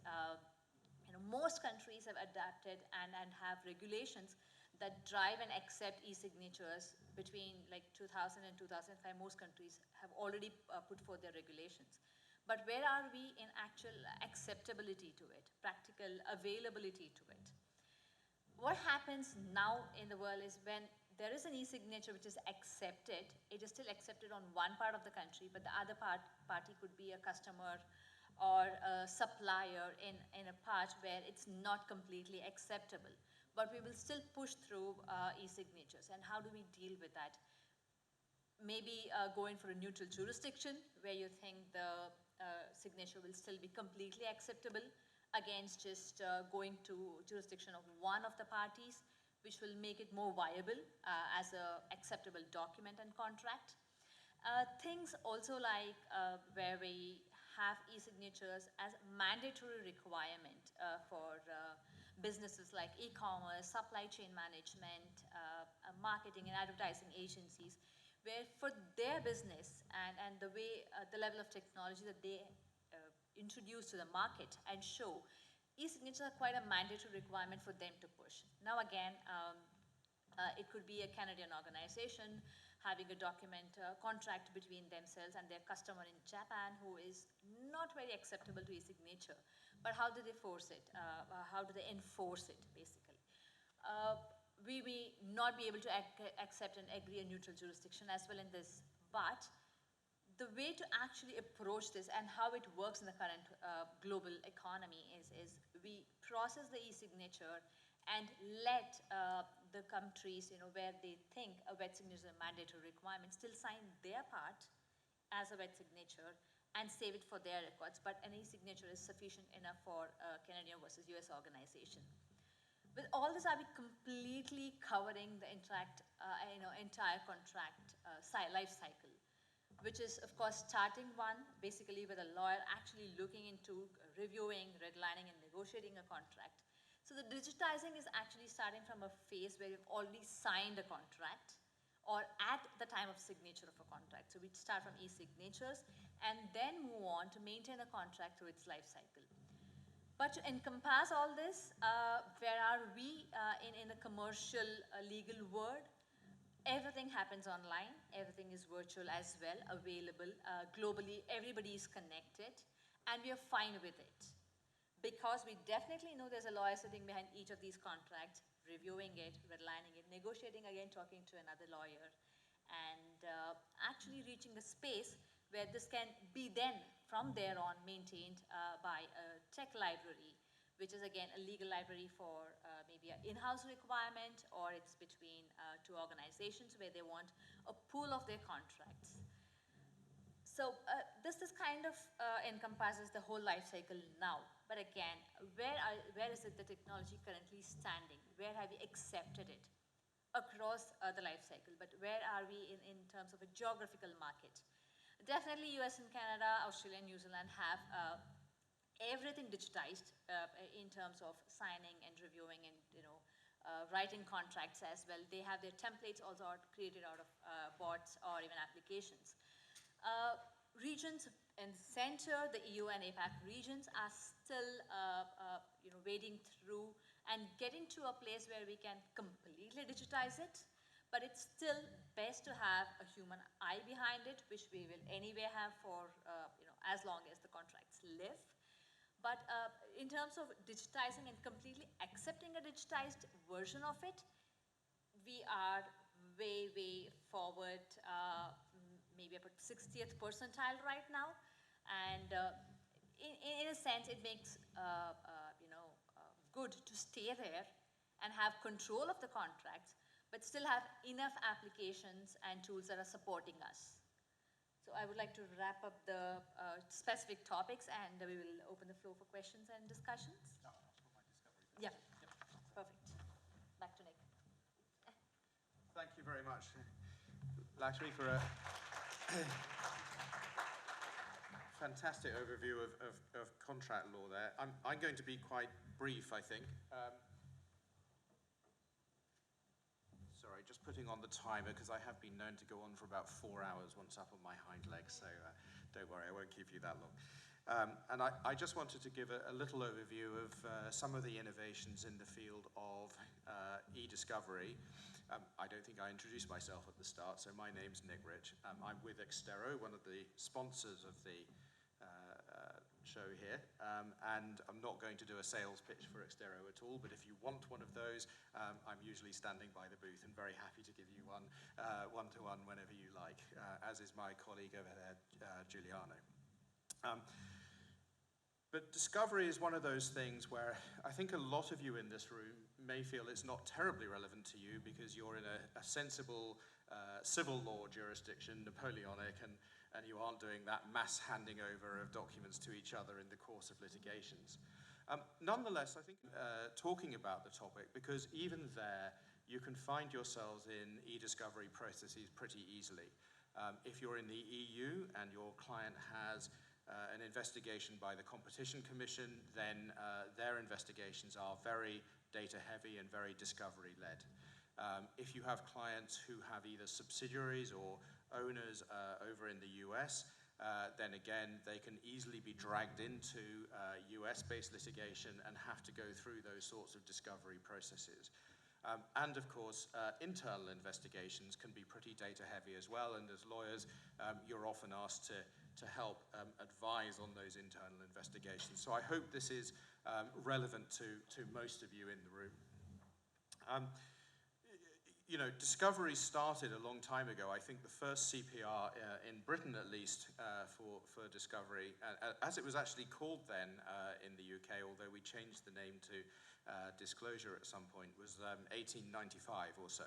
most countries have adapted and have regulations that drive and accept e-signatures between like 2000 and 2005. Most countries have already put forth their regulations. But where are we in actual acceptability to it, practical availability to it? What happens now in the world is when there is an e-signature which is accepted, it is still accepted on one part of the country, but the other party could be a customer or a supplier in a part where it's not completely acceptable. But we will still push through e-signatures. And how do we deal with that? Maybe going for a neutral jurisdiction where you think the signature will still be completely acceptable against just going to jurisdiction of one of the parties, which will make it more viable as an acceptable document and contract. Things also like where we have e-signatures as a mandatory requirement for businesses like e-commerce, supply chain management, marketing and advertising agencies, where for their business and the way, the level of technology that they introduce to the market and show, e-signatures are quite a mandatory requirement for them to push. Now again, it could be a Canadian organization having a document contract between themselves and their customer in Japan who is not very acceptable to e-signature. But how do they force it? How do they enforce it, basically? We may not be able to accept and agree a neutral jurisdiction as well in this, but the way to actually approach this and how it works in the current global economy is we process the e-signature and let the countries, where they think a wet signature is a mandatory requirement, still sign their part as a wet signature and save it for their records. But an e-signature is sufficient enough for a Canadian versus US organization. With all this, are we completely covering the entire contract life cycle, which is, of course, starting one, basically with a lawyer actually looking into reviewing, redlining, and negotiating a contract. So the digitizing is actually starting from a phase where you've already signed a contract or at the time of signature of a contract. So we'd start from e-signatures and then move on to maintain a contract through its life cycle. But to encompass all this, where are we in a commercial legal world? Everything happens online. Everything is virtual as well, available globally. Everybody is connected, and we are fine with it. Because we definitely know there's a lawyer sitting behind each of these contracts, reviewing it, redlining it, negotiating again, talking to another lawyer, and actually reaching a space where this can be then, from there on, maintained by a tech library, which is again a legal library for maybe an in-house requirement, or it's between two organizations where they want a pool of their contracts. So this kind of encompasses the whole life cycle now. But again, where is it the technology currently standing? Where have we accepted it across the life cycle? But where are we in terms of a geographical market? Definitely US and Canada, Australia and New Zealand have everything digitized in terms of signing and reviewing and writing contracts as well. They have their templates also created out of bots or even applications. Regions in the center, the EU and APAC regions are still wading through and getting to a place where we can completely digitize it, but it's still best to have a human eye behind it, which we will anyway have for as long as the contracts live. But in terms of digitizing and completely accepting a digitized version of it, we are way, way forward, maybe about 60th percentile right now. And in a sense, it makes good to stay there and have control of the contracts. but still have enough applications and tools that are supporting us. So I would like to wrap up the specific topics, and we will open the floor for questions and discussions. Yeah, perfect. Back to Nick. Thank you very much, Lakshmi, for a fantastic overview of contract law there. I'm going to be quite brief, I think. Sorry, just putting on the timer, because I have been known to go on for about 4 hours once up on my hind legs, so don't worry, I won't keep you that long. And I just wanted to give a little overview of some of the innovations in the field of e-discovery. I don't think I introduced myself at the start, so my name's Nick Rich. I'm with Extero, one of the sponsors of the show here, and I'm not going to do a sales pitch for Extero at all, but if you want one of those, I'm usually standing by the booth and very happy to give you one one-to-one whenever you like, as is my colleague over there, Giuliano. But discovery is one of those things where I think a lot of you in this room may feel it's not terribly relevant to you because you're in a sensible civil law jurisdiction, Napoleonic, and you aren't doing that mass handing over of documents to each other in the course of litigations. Nonetheless, I think talking about the topic, because even there you can find yourselves in e-discovery processes pretty easily. If you're in the EU and your client has an investigation by the Competition Commission, then their investigations are very data heavy and very discovery led. If you have clients who have either subsidiaries or owners over in the US, then again, they can easily be dragged into US-based litigation and have to go through those sorts of discovery processes. And of course, internal investigations can be pretty data heavy as well, and as lawyers, you're often asked to help advise on those internal investigations. So I hope this is relevant to most of you in the room. You know, discovery started a long time ago. I think the first CPR in Britain, at least, for discovery, as it was actually called then in the UK, although we changed the name to disclosure at some point, was 1895 or so.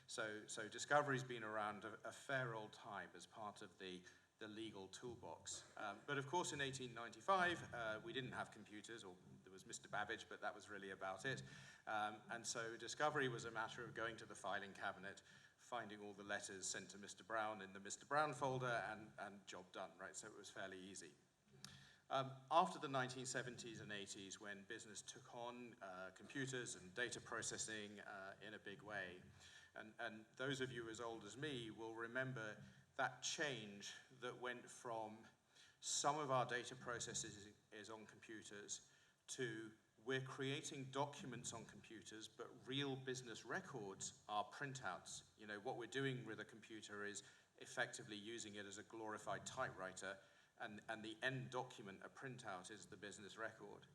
So discovery's been around a fair old time as part of the legal toolbox. But of course, in 1895, we didn't have computers, or there was Mr. Babbage, but that was really about it. And so discovery was a matter of going to the filing cabinet, finding all the letters sent to Mr. Brown in the Mr. Brown folder, and job done, right? So it was fairly easy. After the 1970s and 80s, when business took on computers and data processing in a big way, and those of you as old as me will remember that change that went from some of our data processes is on computers to we're creating documents on computers, but real business records are printouts. You know, what we're doing with a computer is effectively using it as a glorified typewriter, and the end document, a printout, is the business record.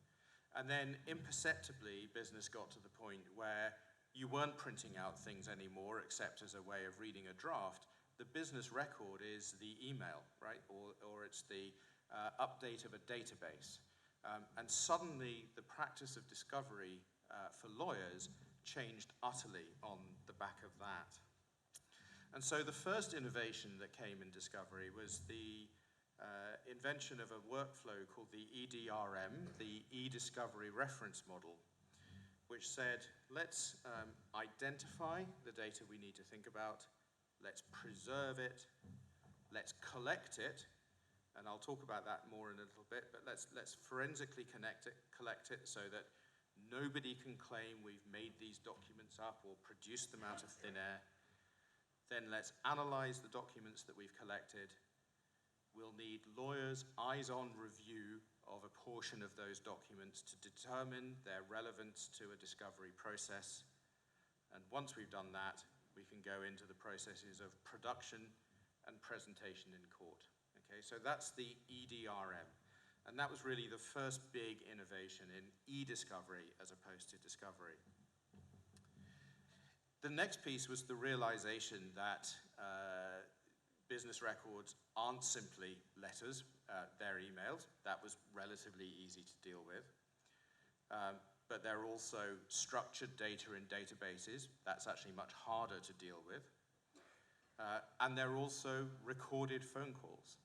And then imperceptibly, business got to the point where you weren't printing out things anymore except as a way of reading a draft. The business record is the email, right? Or it's the update of a database. And suddenly, the practice of discovery for lawyers changed utterly on the back of that. And so the first innovation that came in discovery was the invention of a workflow called the EDRM, the e-discovery reference model, which said, let's identify the data we need to think about, let's preserve it, let's collect it, and I'll talk about that more in a little bit, but let's forensically collect it so that nobody can claim we've made these documents up or produced them out of thin air. Then let's analyze the documents that we've collected. We'll need lawyers' eyes-on review of a portion of those documents to determine their relevance to a discovery process. And once we've done that, we can go into the processes of production and presentation in court. Okay, so that's the EDRM. And that was really the first big innovation in e-discovery as opposed to discovery. The next piece was the realization that business records aren't simply letters, they're emails. That was relatively easy to deal with. but they're also structured data in databases. That's actually much harder to deal with. And they're also recorded phone calls.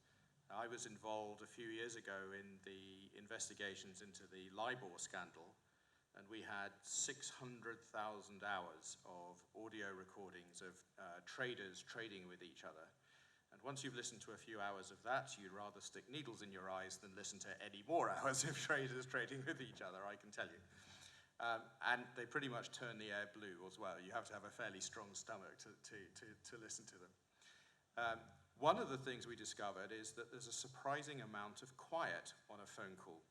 I was involved a few years ago in the investigations into the LIBOR scandal, and we had 600,000 hours of audio recordings of traders trading with each other. And once you've listened to a few hours of that, you'd rather stick needles in your eyes than listen to any more hours of traders trading with each other, I can tell you. And they pretty much turn the air blue as well. You have to have a fairly strong stomach to listen to them. One of the things we discovered is that there's a surprising amount of quiet on a phone call.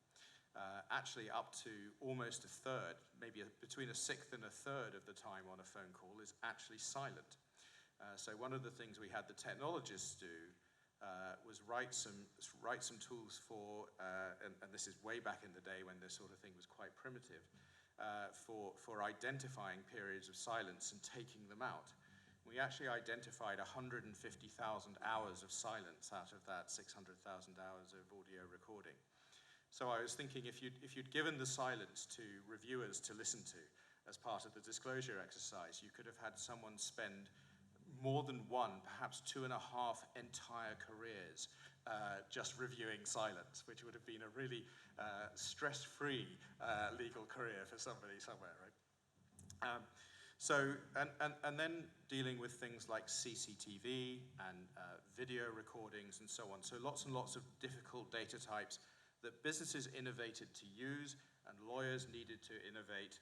Actually up to almost a third, maybe between a sixth and a third of the time on a phone call is actually silent. So one of the things we had the technologists do was write some tools for, and this is way back in the day when this sort of thing was quite primitive, for identifying periods of silence and taking them out. We actually identified 150,000 hours of silence out of that 600,000 hours of audio recording. So I was thinking if you'd given the silence to reviewers to listen to as part of the disclosure exercise, you could have had someone spend more than one, perhaps 2.5 entire careers just reviewing silence, which would have been a really stress-free legal career for somebody somewhere, right? And then dealing with things like CCTV and video recordings and so on. So lots and lots of difficult data types that businesses innovated to use and lawyers needed to innovate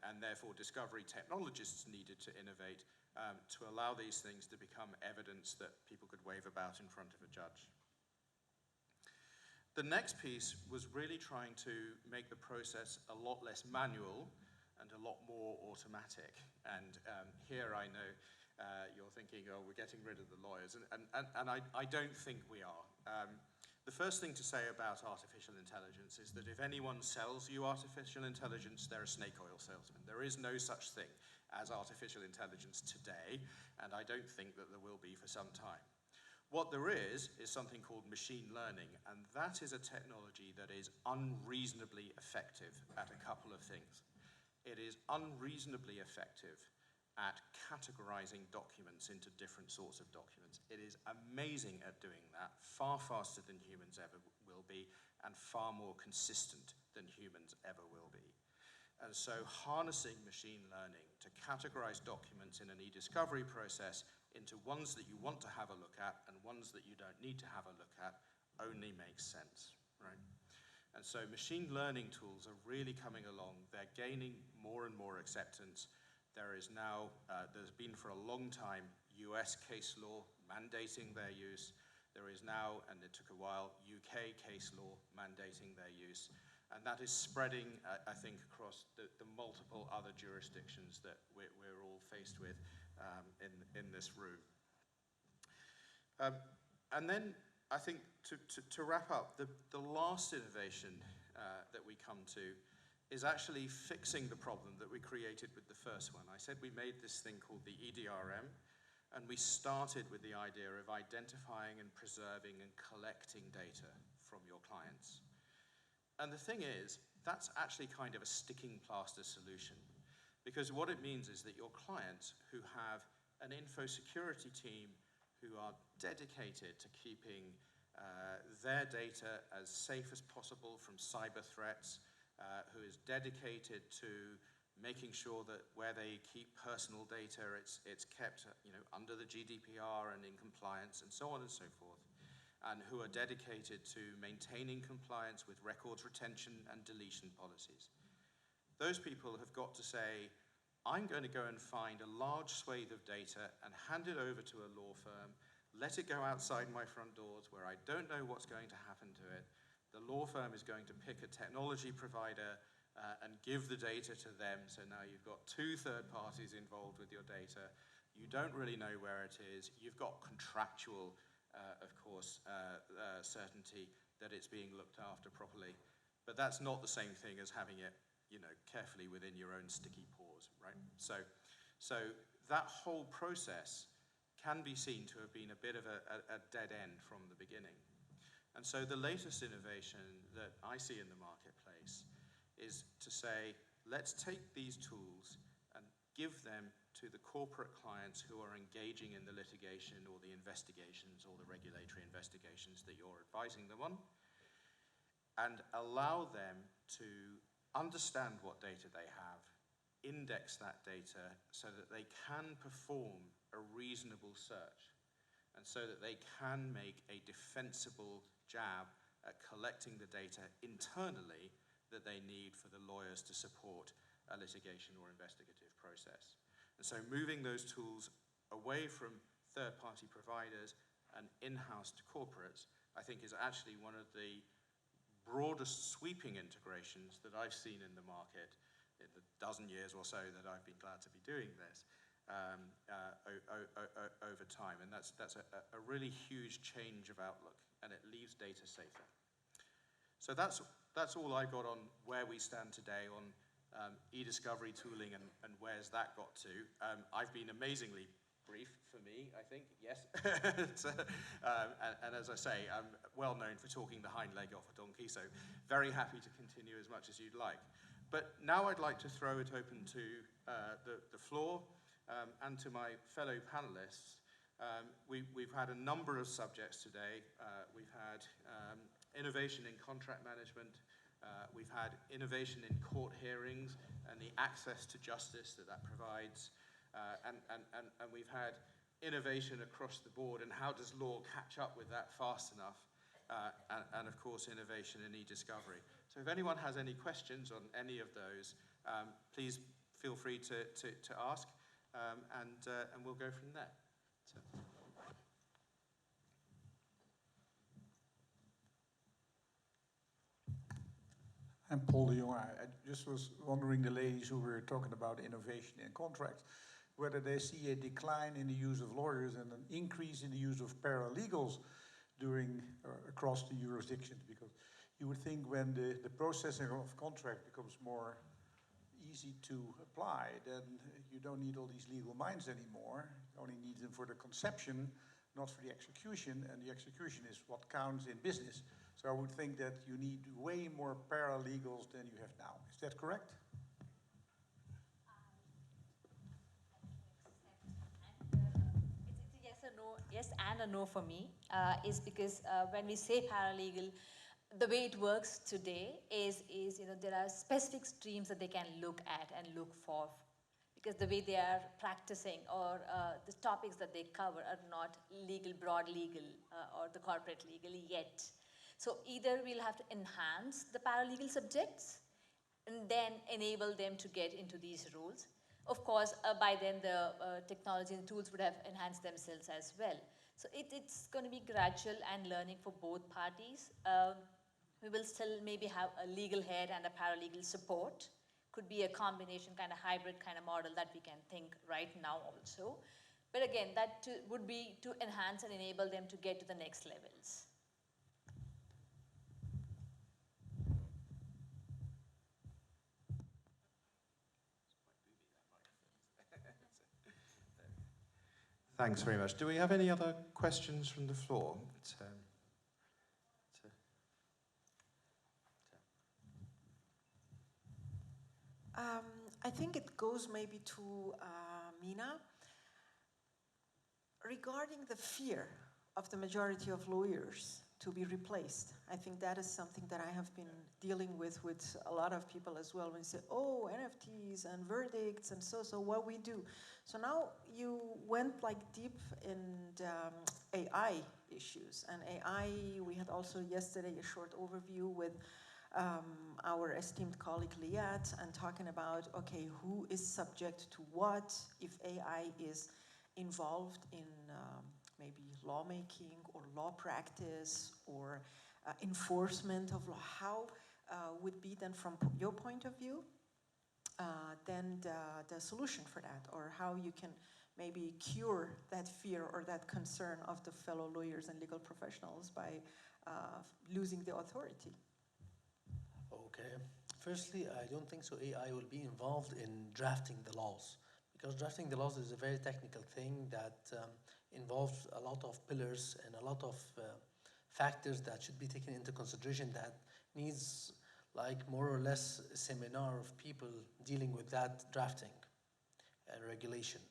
and therefore discovery technologists needed to innovate to allow these things to become evidence that people could wave about in front of a judge. The next piece was really trying to make the process a lot less manual and a lot more automatic. And here I know you're thinking, oh, we're getting rid of the lawyers. And I don't think we are. The first thing to say about artificial intelligence is that if anyone sells you artificial intelligence, they're a snake oil salesman. There is no such thing as artificial intelligence today, and I don't think that there will be for some time. What there is something called machine learning, and that is a technology that is unreasonably effective at a couple of things. It is unreasonably effective at categorizing documents into different sorts of documents. It is amazing at doing that, far faster than humans ever will be, and far more consistent than humans ever will be. And so harnessing machine learning to categorize documents in an e-discovery process into ones that you want to have a look at and ones that you don't need to have a look at only makes sense, right? And so machine learning tools are really coming along. They're gaining more and more acceptance. There is now, there's been for a long time, US case law mandating their use. There is now, and it took a while, UK case law mandating their use. And that is spreading, I think, across the multiple other jurisdictions that we're all faced with in this room. And then, I think, to wrap up, the last innovation that we come to is actually fixing the problem that we created with the first one. I said we made this thing called the EDRM, and we started with the idea of identifying and preserving and collecting data from your clients. And the thing is, that's actually kind of a sticking plaster solution, because what it means is that your clients who have an info security team who are dedicated to keeping their data as safe as possible from cyber threats, who is dedicated to making sure that where they keep personal data, it's kept under the GDPR and in compliance and so on and so forth, and who are dedicated to maintaining compliance with records retention and deletion policies. Those people have got to say, I'm going to go and find a large swathe of data and hand it over to a law firm, let it go outside my front doors where I don't know what's going to happen to it. The law firm is going to pick a technology provider and give the data to them, so now you've got 2 third parties involved with your data. You don't really know where it is. You've got contractual of course, certainty that it's being looked after properly. But that's not the same thing as having it, carefully within your own sticky paws, right? So that whole process can be seen to have been a bit of a dead end from the beginning. And so the latest innovation that I see in the marketplace is to say, let's take these tools and give them to the corporate clients who are engaging in the litigation or the investigations or the regulatory investigations that you're advising them on, and allow them to understand what data they have, index that data so that they can perform a reasonable search, and so that they can make a defensible jab at collecting the data internally that they need for the lawyers to support a litigation or investigative process. And so moving those tools away from third-party providers and in-house to corporates, I think is actually one of the broadest sweeping integrations that I've seen in the market in the dozen years or so that I've been glad to be doing this over time. And that's a really huge change of outlook, and it leaves data safer. So that's all I got on where we stand today on e-discovery tooling and where's that got to. I've been amazingly brief for me, I think, yes. And as I say, I'm well known for talking the hind leg off a donkey, so very happy to continue as much as you'd like. But now I'd like to throw it open to the floor and to my fellow panelists. We've had a number of subjects today. We've had innovation in contract management. We've had innovation in court hearings and the access to justice that provides. And we've had innovation across the board, and how does law catch up with that fast enough? And of course, innovation in e-discovery. So if anyone has any questions on any of those, please feel free to ask, and we'll go from there. So. I'm Paul de Jong. I just was wondering, the ladies who were talking about innovation in contracts, whether they see a decline in the use of lawyers and an increase in the use of paralegals across the jurisdictions, because you would think when the processing of contract becomes more easy to apply, then you don't need all these legal minds anymore. You only need them for the conception, not for the execution, and the execution is what counts in business. So I would think that you need way more paralegals than you have now. Is that correct? It's a yes or no, yes and a no for me, is because when we say paralegal, the way it works today is there are specific streams that they can look at and look for, because the way they are practicing or the topics that they cover are not legal, broad legal, or the corporate legal yet. So either we'll have to enhance the paralegal subjects and then enable them to get into these roles. Of course, by then the technology and tools would have enhanced themselves as well. So it's going to be gradual and learning for both parties. We will still maybe have a legal head and a paralegal support. Could be a combination, kind of hybrid kind of model that we can think right now also. But again, that would be to enhance and enable them to get to the next levels. Thanks very much. Do we have any other questions from the floor? I think it goes maybe to Mina. Regarding the fear of the majority of lawyers to be replaced, I think that is something that I have been dealing with a lot of people as well, when they say, oh, NFTs and verdicts and so what we do. So now you went like deep in AI issues, and AI, we had also yesterday a short overview with our esteemed colleague Liat, and talking about, okay, who is subject to what, if AI is involved in maybe lawmaking or law practice or enforcement of law. How would be then, from your point of view, then the solution for that, or how you can maybe cure that fear or that concern of the fellow lawyers and legal professionals by losing the authority? Okay. Firstly, I don't think so AI will be involved in drafting the laws, because drafting the laws is a very technical thing that involves a lot of pillars and a lot of factors that should be taken into consideration, that needs like more or less a seminar of people dealing with that drafting and regulation.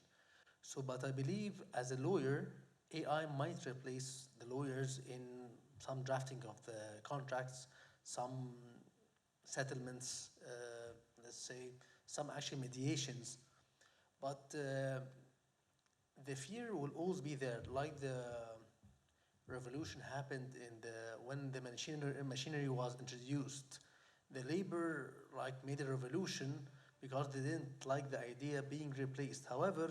So, but I believe as a lawyer, AI might replace the lawyers in some drafting of the contracts, some settlements, let's say, some actually mediations. But the fear will always be there, like the revolution happened when the machinery was introduced. The labor made a revolution because they didn't like the idea being replaced. However,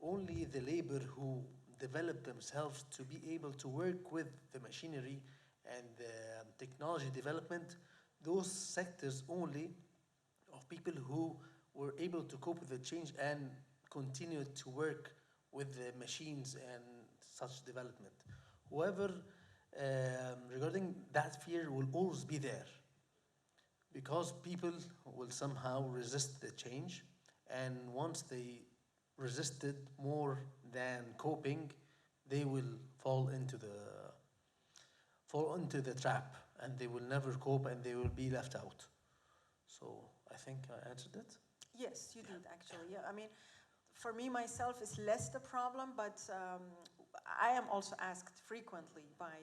only the labor who developed themselves to be able to work with the machinery and the technology development, those sectors only of people who were able to cope with the change and continue to work with the machines and such development. However, regarding that fear will always be there because people will somehow resist the change, and once they resisted more than coping, they will fall into the trap, and they will never cope, and they will be left out. So I think I answered it. Yes, you did actually. Yeah, I mean, for me myself, it's less the problem, but I am also asked frequently by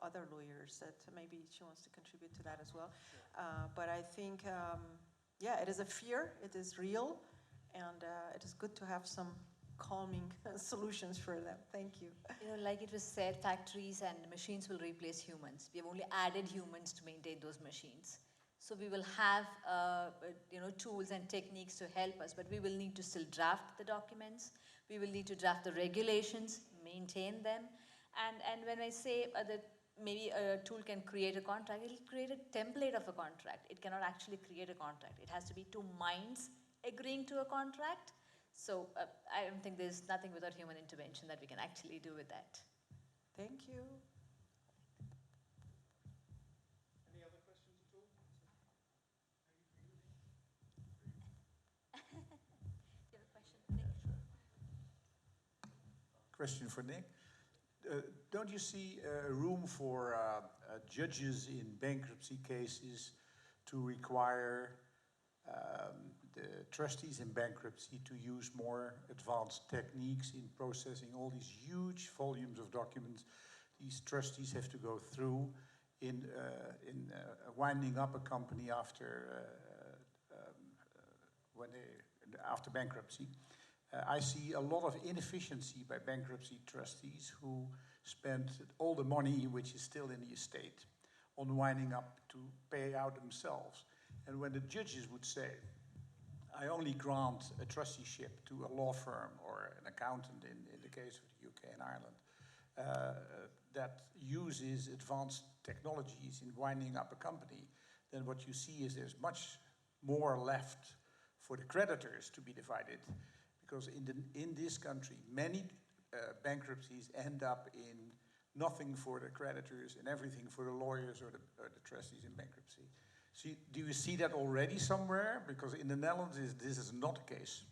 other lawyers that maybe she wants to contribute to that as well. But I think, yeah, it is a fear. It is real, and it is good to have some calming solutions for them. Thank you. You know, like it was said, factories and machines will replace humans. We have only added humans to maintain those machines. So we will have tools and techniques to help us, but we will need to still draft the documents. We will need to draft the regulations, maintain them. And when I say that maybe a tool can create a contract, it will create a template of a contract. It cannot actually create a contract. It has to be two minds agreeing to a contract. So I don't think there's nothing without human intervention that we can actually do with that. Thank you. Any other questions at all? You have a question, Nick? Question for Nick. Don't you see room for judges in bankruptcy cases to require the trustees in bankruptcy to use more advanced techniques in processing all these huge volumes of documents these trustees have to go through in winding up a company after after bankruptcy? I see a lot of inefficiency by bankruptcy trustees who spend all the money which is still in the estate on winding up to pay out themselves. And when the judges would say, I only grant a trusteeship to a law firm or an accountant in the case of the UK and Ireland that uses advanced technologies in winding up a company, then what you see is there's much more left for the creditors to be divided, because in this country many bankruptcies end up in nothing for the creditors and everything for the lawyers or the trustees in bankruptcy. Do you see that already somewhere? Because in the Netherlands, this is not the case.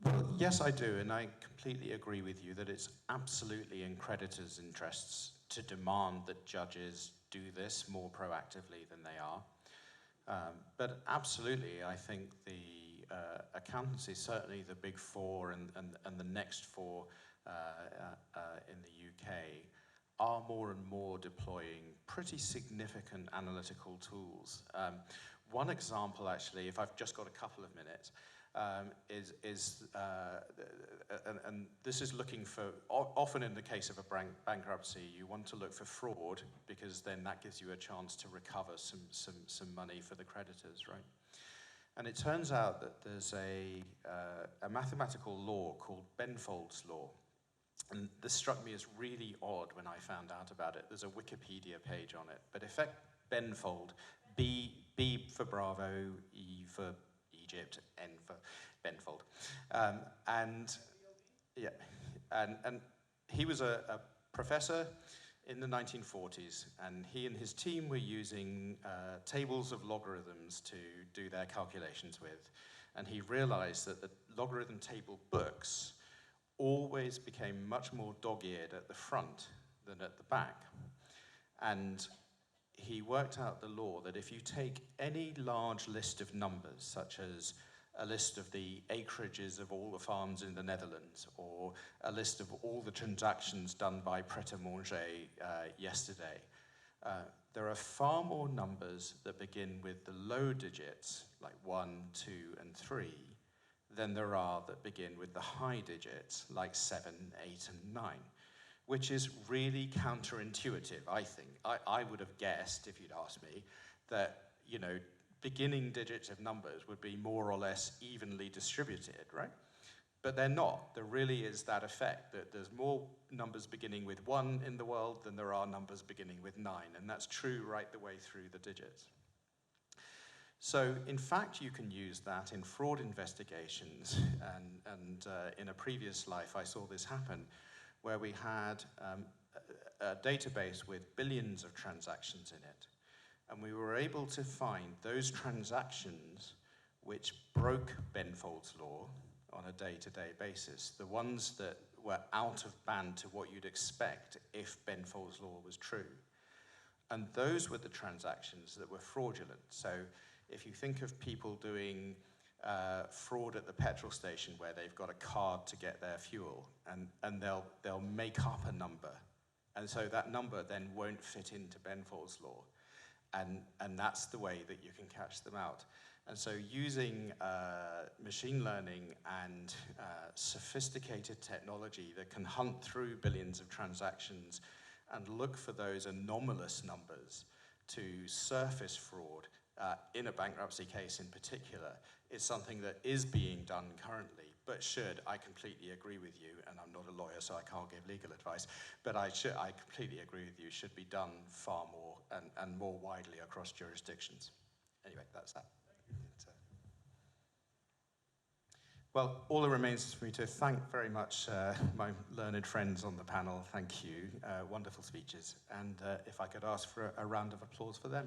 Well, yes, I do, and I completely agree with you that it's absolutely in creditors' interests to demand that judges do this more proactively than they are. But absolutely, I think the accountancy, certainly the Big Four and the next four in the UK, are more and more deploying pretty significant analytical tools. One example, actually, if I've just got a couple of minutes, and this is looking for, often in the case of a bankruptcy, you want to look for fraud, because then that gives you a chance to recover some money for the creditors, right? And it turns out that there's a mathematical law called Benfold's law. And this struck me as really odd when I found out about it. There's a Wikipedia page on it. But effect Benfold, B for Bravo, E for Egypt, N for Benfold. And he was a professor in the 1940s, and he and his team were using tables of logarithms to do their calculations with. And he realized that the logarithm table books always became much more dog-eared at the front than at the back. And he worked out the law that if you take any large list of numbers, such as a list of the acreages of all the farms in the Netherlands, or a list of all the transactions done by Pret-a-Manger yesterday, there are far more numbers that begin with the low digits, like 1, 2, and 3, than there are that begin with the high digits, like 7, 8, and 9, which is really counterintuitive, I think. I would have guessed, if you'd asked me, that, you know, beginning digits of numbers would be more or less evenly distributed, right? But they're not. There really is that effect that there's more numbers beginning with 1 in the world than there are numbers beginning with 9, and that's true right the way through the digits. So, in fact, you can use that in fraud investigations, and in a previous life I saw this happen, where we had a database with billions of transactions in it, and we were able to find those transactions which broke Benfold's law on a day-to-day basis, the ones that were out of band to what you'd expect if Benfold's law was true. And those were the transactions that were fraudulent. So if you think of people doing fraud at the petrol station where they've got a card to get their fuel, and they'll make up a number, and so that number then won't fit into Benfold's law, and that's the way that you can catch them out. And so using machine learning and sophisticated technology that can hunt through billions of transactions and look for those anomalous numbers to surface fraud in a bankruptcy case in particular is something that is being done currently, but I completely agree with you, and I'm not a lawyer so I can't give legal advice, but I completely agree with you, should be done far more and more widely across jurisdictions. Anyway, that's that. Well, all that remains is for me to thank very much my learned friends on the panel. Thank you. Wonderful speeches. And if I could ask for a round of applause for them.